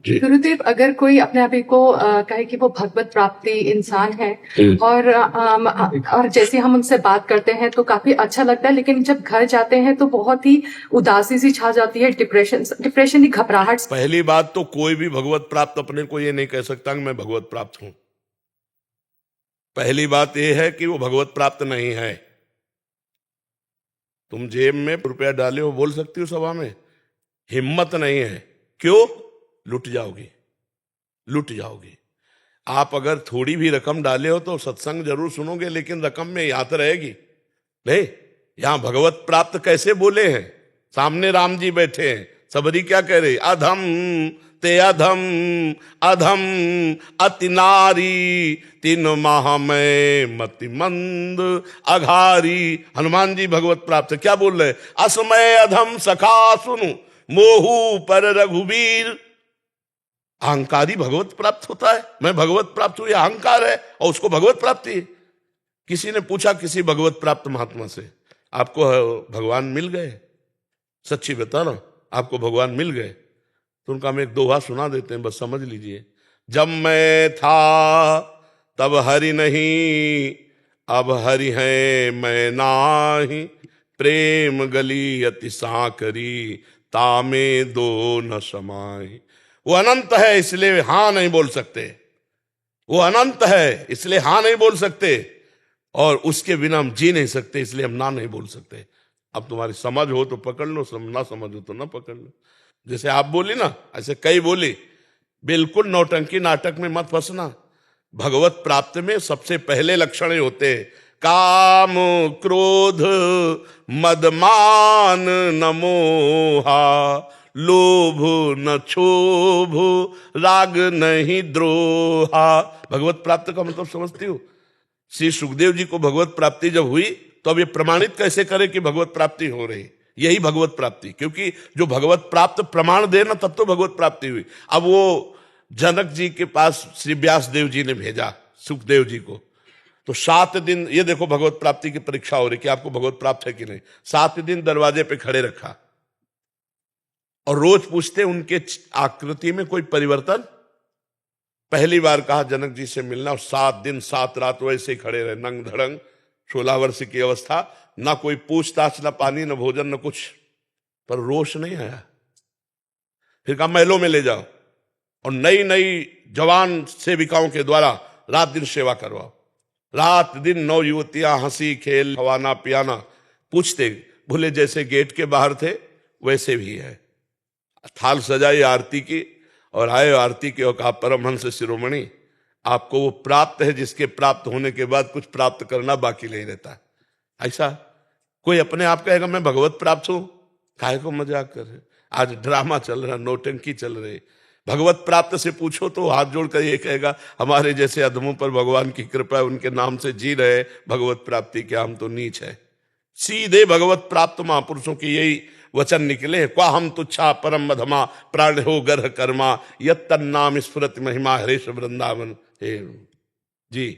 गुरुदेव, अगर कोई अपने आप को कहे कि वो भगवत प्राप्ति इंसान है और जैसे हम उनसे बात करते हैं तो काफी अच्छा लगता है, लेकिन जब घर जाते हैं तो बहुत ही उदासी सी छा जाती है, डिप्रेशन की घबराहट।
पहली बात तो कोई भी भगवत प्राप्त अपने को ये नहीं कह सकता कि मैं भगवत प्राप्त हूं। पहली बात यह है कि वो भगवत प्राप्त नहीं है। तुम जेब में रुपया डाले हो, बोल सकती हो सभा में, हिम्मत नहीं है। क्यों? लुट जाओगी, लुट जाओगी। आप अगर थोड़ी भी रकम डाले हो तो सत्संग जरूर सुनोगे, लेकिन रकम में याद रहेगी नहीं। यहां भगवत प्राप्त कैसे बोले हैं? सामने राम जी बैठे हैं, सबरी क्या कह रहे? अधम ते अधम अधम अति नारी, 3 माह में मति मंद अघारी। हनुमान जी भगवत प्राप्त क्या बोल रहे? असमय अधम सखा सुनु, मोहू पर रघुवीर। अहंकारी भगवत प्राप्त होता है, मैं भगवत प्राप्त हुई, अहंकार है और उसको भगवत प्राप्ति है। किसी ने पूछा किसी भगवत प्राप्त महात्मा से, आपको भगवान मिल गए? सच्ची बता रहा, आपको भगवान मिल गए? तो उनका हम एक दोहा सुना देते हैं, बस समझ लीजिए। जब मैं था तब हरि नहीं, अब हरि है मैं नाही, प्रेम गली अति साकरी, तामे दो न समाई। वो अनंत है इसलिए हां नहीं बोल सकते, वो अनंत है इसलिए हां नहीं बोल सकते, और उसके बिना हम जी नहीं सकते इसलिए हम ना नहीं बोल सकते। अब तुम्हारी समझ हो तो पकड़ लो, ना समझ हो तो ना पकड़ लो। जैसे आप बोली ना, ऐसे कई बोली। बिल्कुल नौटंकी नाटक में मत फंसना। भगवत प्राप्त में सबसे पहले लक्षण होते हैं काम क्रोध मद मान न मोहा, लोभ न क्षोभ राग नहीं द्रोहा। भगवत प्राप्त का मतलब समझती हो? श्री सुखदेव जी को भगवत प्राप्ति जब हुई तो अब ये प्रमाणित कैसे करें कि भगवत प्राप्ति हो रही? यही भगवत प्राप्ति, क्योंकि जो भगवत प्राप्त प्रमाण दे ना तब तो भगवत प्राप्ति हुई। अब वो जनक जी के पास श्री व्यास देव जी ने भेजा सुखदेव जी को, तो 7 दिन, ये देखो भगवत प्राप्ति की परीक्षा हो रही कि आपको भगवत प्राप्त है कि नहीं। 7 दिन दरवाजे पे खड़े रखा और रोज पूछते उनके आकृति में कोई परिवर्तन? पहली बार कहा जनक जी से मिलना, और 7 दिन 7 रात वैसे ही खड़े रहे, नंग धड़ंग, 16 वर्ष की अवस्था, ना कोई पूछताछ, ना पानी, ना भोजन, ना कुछ, पर रोष नहीं आया। फिर कहा महलों में ले जाओ और नई नई जवान सेविकाओं के द्वारा रात दिन सेवा करवाओ। रात दिन 9 युवतियां हंसी खेल, खवाना पियाना, पूछते भूले जैसे गेट के बाहर थे वैसे भी है। थाल सजाई आरती की और आए आरती के, और कहा परमहंस शिरोमणि, आपको वो प्राप्त है जिसके प्राप्त होने के बाद कुछ प्राप्त करना बाकी नहीं रहता। ऐसा कोई अपने आप कहेगा मैं भगवत प्राप्त हूं, काहे को मजाक कर रहे? आज ड्रामा चल रहा, नौटंकी चल रही। भगवत प्राप्त से पूछो तो हाथ जोड़कर ये कहेगा हमारे जैसे अधमों पर भगवान की कृपा है, उनके नाम से जी रहे, भगवत प्राप्ति क्या, हम तो नीच है। सीधे भगवत प्राप्त महापुरुषों की यही वचन निकले, क्वा हम तुच्छा परम मधमा प्राण हो गर्ह कर्मा यत तन्नाम स्फुरत महिमा हरेश वृंदावन। हे जी,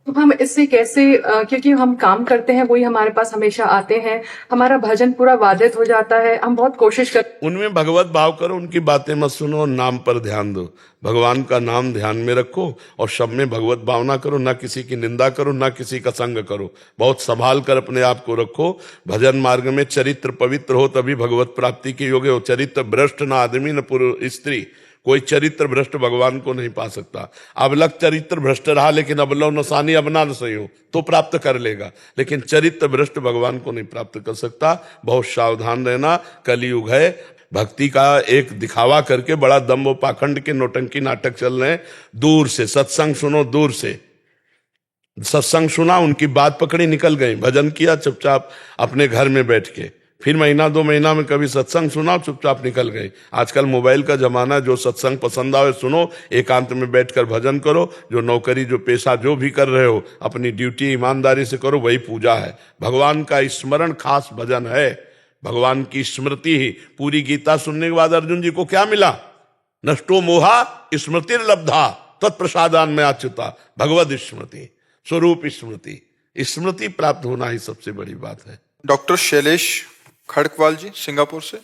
तो हम इससे कैसे क्योंकि हम काम करते हैं, वही हमारे पास हमेशा आते हैं, हमारा भजन पूरा बाधित हो जाता है, हम बहुत कोशिश करते
उनमें भगवत भाव करो, उनकी बातें मत सुनो और नाम पर ध्यान दो। भगवान का नाम ध्यान में रखो और सब में भगवत भावना करो, ना किसी की निंदा करो, ना किसी का संग करो। बहुत संभाल कर अपने आप को रखो। भजन मार्ग में चरित्र पवित्र हो तभी भगवत प्राप्ति के योग्य हो। चरित्र भ्रष्ट ना आदमी न पुरुष स्त्री, कोई चरित्र भ्रष्ट भगवान को नहीं पा सकता। अबलक चरित्र भ्रष्ट रहा लेकिन अबलो नसानी अबना न सही हो तो प्राप्त कर लेगा, लेकिन चरित्र भ्रष्ट भगवान को नहीं प्राप्त कर सकता। बहुत सावधान रहना, कलयुग है। भक्ति का एक दिखावा करके बड़ा दम्भ पाखंड के नौटंकी नाटक चल रहे हैं। दूर से सत्संग सुनो, दूर से सत्संग सुना, उनकी बात पकड़ी, निकल गए, भजन किया चुपचाप अपने घर में बैठ के, फिर महीना 2 महीना में कभी सत्संग सुना, चुपचाप निकल गए। आजकल मोबाइल का जमाना, जो सत्संग पसंद आवे सुनो, एकांत में बैठकर भजन करो। जो नौकरी, जो पेशा, जो भी कर रहे हो, अपनी ड्यूटी ईमानदारी से करो, वही पूजा है। भगवान का स्मरण खास भजन है, भगवान की स्मृति ही। पूरी गीता सुनने के बाद अर्जुन जी को क्या मिला? नष्टो मोहा स्मृतिर्लब्धा तत्प्रसादान में अच्युता, भगवद स्मृति, स्वरूप स्मृति। स्मृति प्राप्त होना ही सबसे बड़ी बात है।
डॉक्टर शैलेश खड़कवाल जी सिंगापुर से।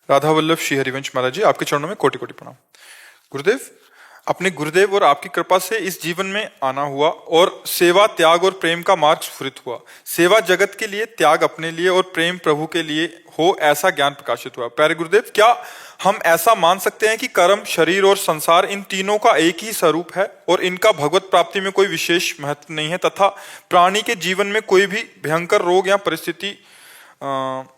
राधा वल्लभ श्री हरिवंश महाराज जी, आपके चरणों में कोटि कोटि प्रणाम। गुरुदेव, अपने गुरुदेव और आपकी कृपा से इस जीवन में आना हुआ और सेवा, त्याग और प्रेम का मार्ग स्फुरित हुआ। सेवा जगत के लिए, त्याग अपने लिए और प्रेम प्रभु के लिए हो, ऐसा ज्ञान प्रकाशित हुआ। प्यारे गुरुदेव, क्या हम ऐसा मान सकते हैं कि कर्म, शरीर और संसार, इन तीनों का एक ही स्वरूप है और इनका भगवत प्राप्ति में कोई विशेष महत्व नहीं है, तथा प्राणी के जीवन में कोई भी भयंकर रोग या परिस्थिति,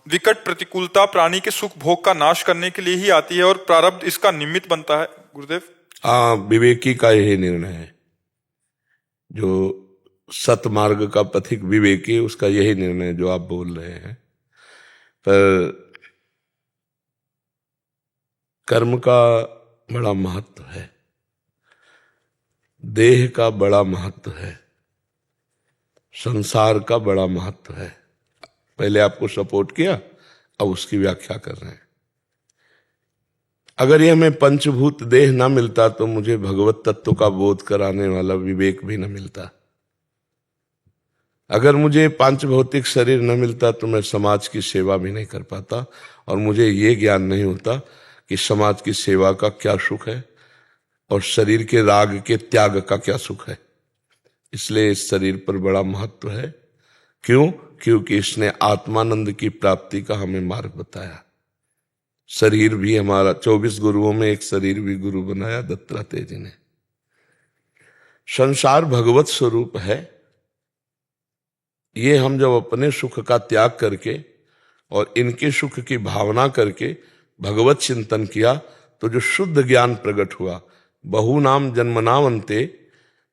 विकट प्रतिकूलता प्राणी के सुख भोग का नाश करने के लिए ही आती है और प्रारब्ध इसका निमित्त बनता है? गुरुदेव,
हाँ, विवेकी का यही निर्णय है। जो सतमार्ग का पथिक विवेकी, उसका यही निर्णय जो आप बोल रहे हैं। पर कर्म का बड़ा महत्व है, देह का बड़ा महत्व है, संसार का बड़ा महत्व है। पहले आपको सपोर्ट किया, अब उसकी व्याख्या कर रहे हैं। अगर ये हमें पंचभूत देह ना मिलता तो मुझे भगवत तत्व का बोध कराने वाला विवेक भी न मिलता। अगर मुझे पांच भौतिक शरीर न मिलता तो मैं समाज की सेवा भी नहीं कर पाता, और मुझे ये ज्ञान नहीं होता कि समाज की सेवा का क्या सुख है और शरीर के राग के त्याग का क्या सुख है। इसलिए इस शरीर पर बड़ा महत्व है। क्यों? क्योंकि इसने आत्मानंद की प्राप्ति का हमें मार्ग बताया। शरीर भी हमारा, 24 गुरुओं में एक शरीर भी गुरु बनाया दत्तात्रेय जी ने। संसार भगवत स्वरूप है। ये हम जब अपने सुख का त्याग करके और इनके सुख की भावना करके भगवत चिंतन किया तो जो शुद्ध ज्ञान प्रकट हुआ, बहु नाम जन्मनावंते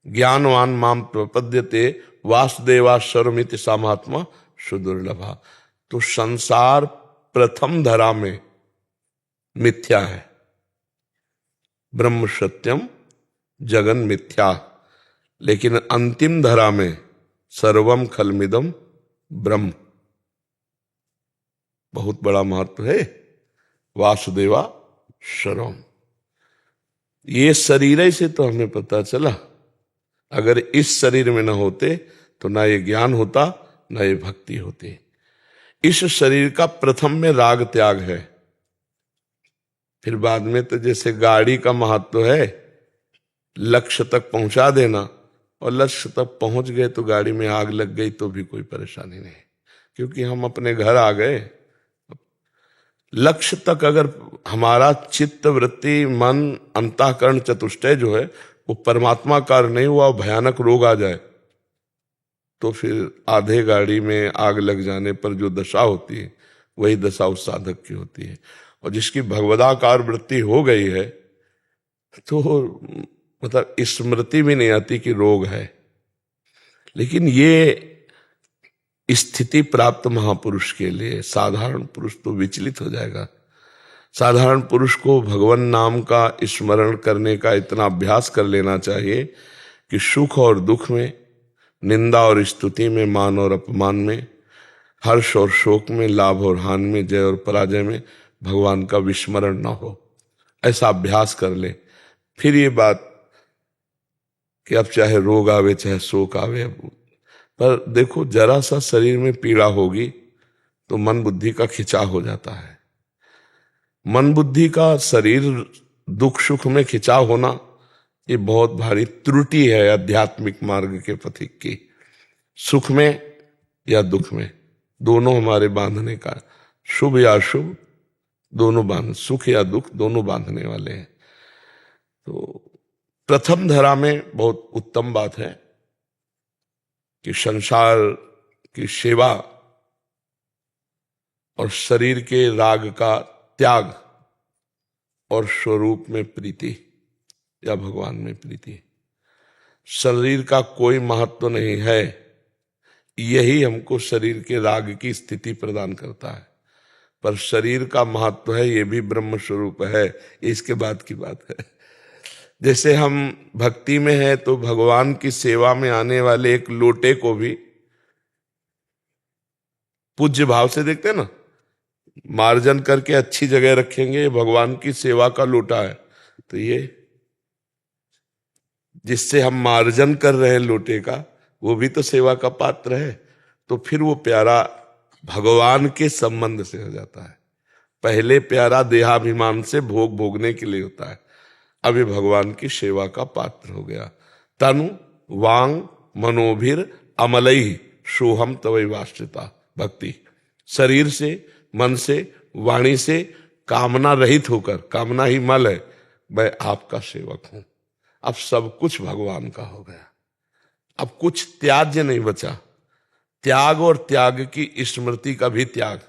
ज्ञानवान माम प्रपद्यते वासुदेवा सर्वमिति सामात्मा सुदुर्लभा। तो संसार प्रथम धरा में मिथ्या है, ब्रह्म सत्यम जगन मिथ्या, लेकिन अंतिम धरा में सर्वम खलमिदम ब्रह्म। बहुत बड़ा महत्व है वासुदेवा सर्वम। ये शरीर से तो हमें पता चला, अगर इस शरीर में न होते तो ना ये ज्ञान होता ना ये भक्ति होती। इस शरीर का प्रथम में राग त्याग है। फिर बाद में तो जैसे गाड़ी का महत्व है, लक्ष्य तक पहुंचा देना, और लक्ष्य तक पहुंच गए तो गाड़ी में आग लग गई तो भी कोई परेशानी नहीं, क्योंकि हम अपने घर आ गए। लक्ष्य तक अगर हमारा चित्त, वृत्ति, मन, अंतःकरण, चतुष्टय जो है वो परमात्मा कार्य नहीं हुआ, भयानक रोग आ जाए, तो फिर आधे गाड़ी में आग लग जाने पर जो दशा होती है वही दशा उस साधक की होती है। और जिसकी भगवदाकार वृत्ति हो गई है तो मतलब स्मृति भी नहीं आती कि रोग है। लेकिन ये स्थिति प्राप्त महापुरुष के लिए, साधारण पुरुष तो विचलित हो जाएगा। साधारण पुरुष को भगवान नाम का स्मरण करने का इतना अभ्यास कर लेना चाहिए कि सुख और दुख में, निंदा और स्तुति में, मान और अपमान में, हर्ष और शोक में, लाभ और हानि में, जय और पराजय में भगवान का विस्मरण ना हो। ऐसा अभ्यास कर ले। फिर ये बात कि अब चाहे रोग आवे चाहे शोक आवे, पर देखो जरा सा शरीर में पीड़ा होगी तो मन बुद्धि का खिंचाव हो जाता है। मन बुद्धि का शरीर दुख सुख में खिंचाव होना ये बहुत भारी त्रुटि है आध्यात्मिक मार्ग के पथिक की। सुख में या दुख में दोनों हमारे बांधने का, शुभ या अशुभ दोनों बांध, सुख या दुख दोनों बांधने वाले हैं। तो प्रथम धरा में बहुत उत्तम बात है कि संसार की सेवा और शरीर के राग का त्याग और स्वरूप में प्रीति या भगवान में प्रीति। शरीर का कोई महत्व नहीं है, यही हमको शरीर के राग की स्थिति प्रदान करता है। पर शरीर का महत्व है, ये भी ब्रह्म स्वरूप है, इसके बाद की बात है। जैसे हम भक्ति में है तो भगवान की सेवा में आने वाले एक लोटे को भी पूज्य भाव से देखते हैं ना, मार्जन करके अच्छी जगह रखेंगे, ये भगवान की सेवा का लोटा है, तो ये जिससे हम मार्जन कर रहे हैं लोटे का, वो भी तो सेवा का पात्र है। तो फिर वो प्यारा भगवान के संबंध से हो जाता है। पहले प्यारा देहाभिमान से भोग भोगने के लिए होता है, अब ये भगवान की सेवा का पात्र हो गया। तनु वांग मनोभिर अमलई सोहम तवै वाश्रिता। भक्ति शरीर से, मन से, वाणी से कामना रहित होकर, कामना ही मल है, मैं आपका सेवक हूं। अब सब कुछ भगवान का हो गया, अब कुछ त्याज्य नहीं बचा। त्याग और त्याग की स्मृति का भी त्याग,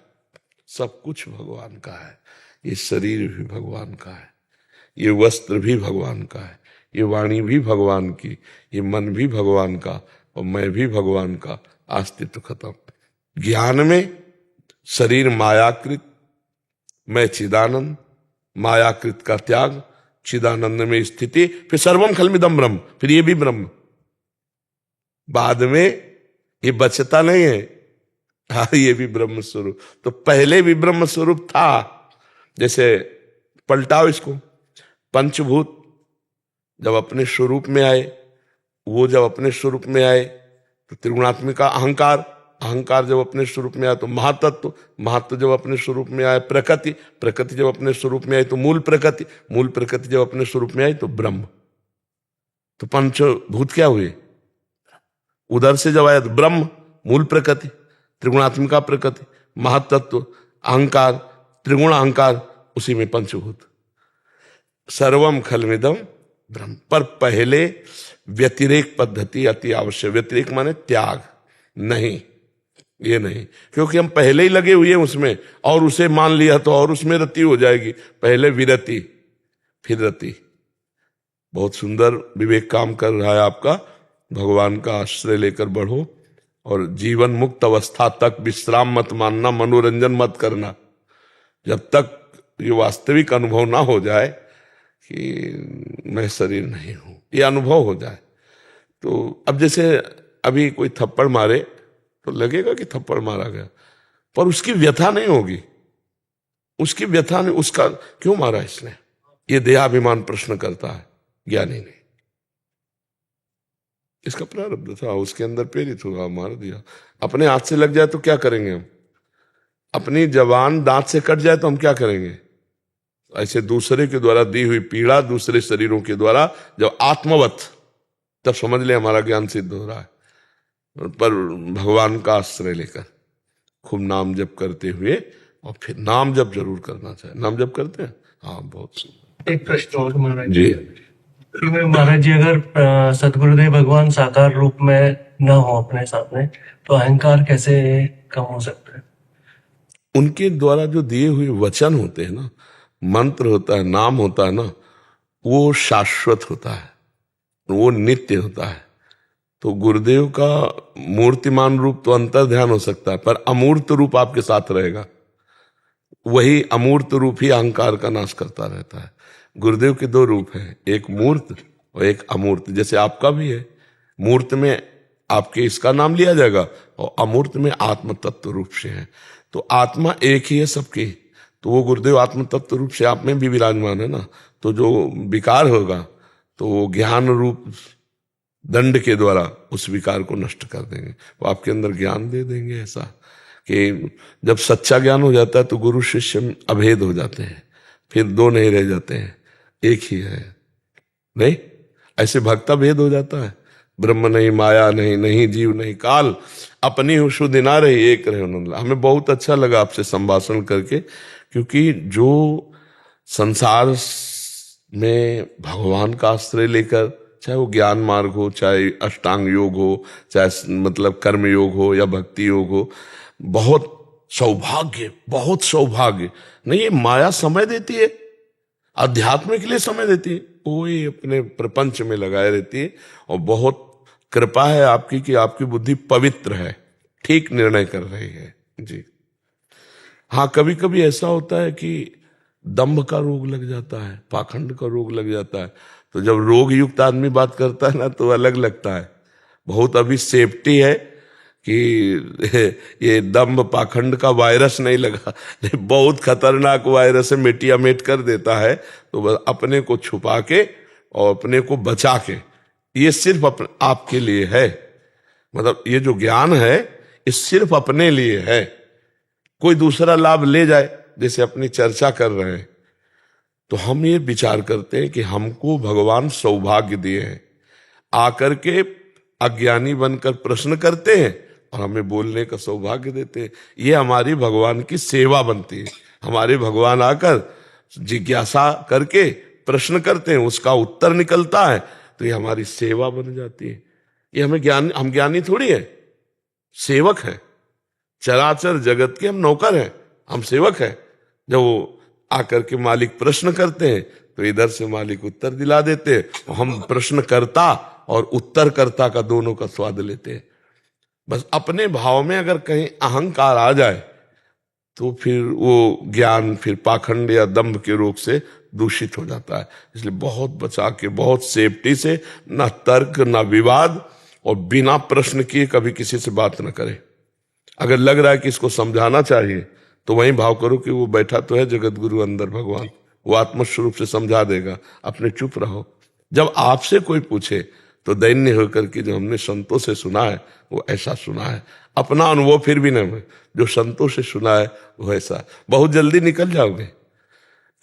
सब कुछ भगवान का है। ये शरीर भी भगवान का है, ये वस्त्र भी भगवान का है, ये वाणी भी भगवान की, ये मन भी भगवान का, और मैं भी भगवान का। अस्तित्व खत्म। ज्ञान में शरीर मायाकृत, मैं चिदानंद, मायाकृत का त्याग, चिदानंद में स्थिति, फिर सर्वम खलमिदम ब्रह्म, फिर ये भी ब्रह्म। बाद में ये बचता नहीं है, हाँ ये भी ब्रह्म स्वरूप। तो पहले भी ब्रह्म स्वरूप था। जैसे पलटाओ इसको, पंचभूत जब अपने स्वरूप में आए, वो जब अपने स्वरूप में आए तो त्रिगुणात्मिका अहंकार, अहंकार जब अपने स्वरूप में आया तो महातत्व, महातत्व जब अपने स्वरूप में आया प्रकृति, प्रकृति जब अपने स्वरूप में आई तो मूल प्रकृति, मूल प्रकृति जब अपने स्वरूप में आई तो ब्रह्म। तो पंचभूत क्या हुए? उधर से जब आया तो ब्रह्म, मूल प्रकृति, त्रिगुणात्मिका प्रकृति, महातत्व, अहंकार, त्रिगुण अहंकार, उसी में पंचभूत। सर्वम खलमिदम ब्रह्म। पर पहले व्यतिरेक पद्धति अति आवश्यक। व्यतिरेक माने त्याग नहीं, ये नहीं, क्योंकि हम पहले ही लगे हुए हैं उसमें, और उसे मान लिया तो और उसमें रति हो जाएगी। पहले विरति फिर रति। बहुत सुंदर विवेक काम कर रहा है आपका। भगवान का आश्रय लेकर बढ़ो और जीवन मुक्त अवस्था तक विश्राम मत मानना, मनोरंजन मत करना, जब तक ये वास्तविक अनुभव ना हो जाए कि मैं शरीर नहीं हूं, ये अनुभव हो जाए। तो अब जैसे अभी कोई थप्पड़ मारे तो लगेगा कि थप्पड़ मारा गया, पर उसकी व्यथा नहीं होगी, उसकी व्यथा नहीं, उसका क्यों मारा इसने, ये देहाभिमान प्रश्न करता है, ज्ञानी नहीं। इसका प्रारब्ध था, उसके अंदर प्रेरित हुआ, मार दिया। अपने हाथ से लग जाए तो क्या करेंगे हम? अपनी जबान दांत से कट जाए तो हम क्या करेंगे? ऐसे दूसरे के द्वारा दी हुई पीड़ा दूसरे शरीरों के द्वारा जब आत्मवत, तब समझ ले हमारा ज्ञान सिद्ध हो रहा है। पर भगवान का आश्रय लेकर खूब नाम जप करते हुए, और फिर नाम जप जरूर करना चाहिए। नाम जप करते हैं? हाँ, बहुत सुंदर।
एक प्रश्न और महाराज
जी।
महाराज जी, अगर सदगुरुदेव भगवान साकार रूप में न हो अपने सामने, तो अहंकार कैसे कम हो सकता है?
उनके द्वारा जो दिए हुए वचन होते हैं ना, मंत्र होता है, नाम होता है ना, वो शाश्वत होता है, वो नित्य होता है। तो गुरुदेव का मूर्तिमान रूप तो अंतर ध्यान हो सकता है, पर अमूर्त रूप आपके साथ रहेगा। वही अमूर्त रूप ही अहंकार का नाश करता रहता है। गुरुदेव के दो रूप हैं, एक मूर्त और एक अमूर्त। जैसे आपका भी है, मूर्त में आपके इसका नाम लिया जाएगा और अमूर्त में आत्म तत्व रूप से है। तो आत्मा एक ही है सबकी, तो वो गुरुदेव आत्म तत्व रूप से आप में भी विराजमान है ना। तो जो विकार होगा तो वो ज्ञान रूप दंड के द्वारा उस विकार को नष्ट कर देंगे, वो आपके अंदर ज्ञान दे देंगे। ऐसा कि जब सच्चा ज्ञान हो जाता है तो गुरु शिष्य में अभेद हो जाते हैं, फिर दो नहीं रह जाते हैं, एक ही है। नहीं, ऐसे भक्ता भेद हो जाता है। ब्रह्म नहीं, माया नहीं, नहीं जीव नहीं काल, अपनी हूँ शुद्ध ना रही, एक रहे उन्होंने। हमें बहुत अच्छा लगा आपसे संभाषण करके, क्योंकि जो संसार में भगवान का आश्रय लेकर, चाहे वो ज्ञान मार्ग हो, चाहे अष्टांग योग हो, चाहे मतलब कर्म योग हो या भक्ति योग हो, बहुत सौभाग्य, बहुत सौभाग्य। नहीं, ये माया समय देती है, अध्यात्म के लिए समय देती है, कोई अपने प्रपंच में लगाए रहती है। और बहुत कृपा है आपकी कि आपकी बुद्धि पवित्र है, ठीक निर्णय कर रही है जी। हाँ, कभी कभी ऐसा होता है कि दंभ का रोग लग जाता है, पाखंड का रोग लग जाता है। तो जब रोग युक्त आदमी बात करता है ना, तो अलग लगता है। बहुत अभी सेफ्टी है कि ये दंभ पाखंड का वायरस नहीं लगा, बहुत खतरनाक वायरस है, मिटिया मेट कर देता है। तो बस अपने को छुपा के और अपने को बचा के, ये सिर्फ आपके लिए है। मतलब ये जो ज्ञान है ये सिर्फ अपने लिए है, कोई दूसरा लाभ ले जाए, जैसे अपनी चर्चा कर रहे हैं, तो हम ये विचार करते हैं कि हमको भगवान सौभाग्य दिए हैं, आकर के अज्ञानी बनकर प्रश्न करते हैं और हमें बोलने का सौभाग्य देते हैं। ये हमारी भगवान की सेवा बनती है। हमारे भगवान आकर जिज्ञासा करके प्रश्न करते हैं, उसका उत्तर निकलता है, तो ये हमारी सेवा बन जाती है। ये हम ज्ञानी थोड़ी है, सेवक है। चराचर जगत के हम नौकर हैं, हम सेवक हैं। जब वो आकर के मालिक प्रश्न करते हैं तो इधर से मालिक उत्तर दिला देते हैं, हम प्रश्नकर्ता और उत्तरकर्ता का दोनों का स्वाद लेते हैं। बस अपने भाव में अगर कहीं अहंकार आ जाए तो फिर वो ज्ञान फिर पाखंड या दंभ के रोग से दूषित हो जाता है। इसलिए बहुत बचा के, बहुत सेफ्टी से, ना तर्क ना विवाद, और बिना प्रश्न किए कभी किसी से बात न करे। अगर लग रहा है कि इसको समझाना चाहिए तो वहीं भाव करो कि वो बैठा तो है जगत गुरु अंदर भगवान, वो आत्मस्वरूप से समझा देगा, अपने चुप रहो। जब आपसे कोई पूछे तो दैन्य होकर के जो हमने संतों से सुना है वो ऐसा सुना है, अपना अनुभव फिर भी नहीं, जो संतों से सुना है वो ऐसा। बहुत जल्दी निकल जाओगे,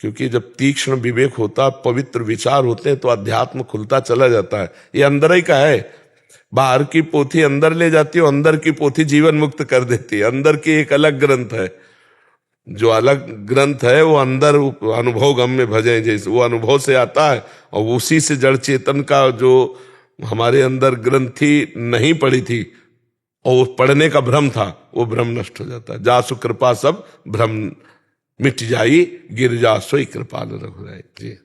क्योंकि जब तीक्ष्ण विवेक होता, पवित्र विचार होते हैं, तो अध्यात्म खुलता चला जाता है। ये अंदर ही का है, बाहर की पोथी अंदर ले जाती है, अंदर की पोथी जीवन मुक्त कर देती है। अंदर की एक अलग ग्रंथ है, जो अलग ग्रंथ है वो अंदर अनुभव गम्य भजे, जैसे वो अनुभव से आता है, और उसी से जड़ चेतन का जो हमारे अंदर ग्रंथि नहीं पड़ी थी और वो पढ़ने का भ्रम था, वो भ्रम नष्ट हो जाता है। जासु कृपा सब भ्रम मिट जाई, गिर जा सोई कृपाल रघुराई जी।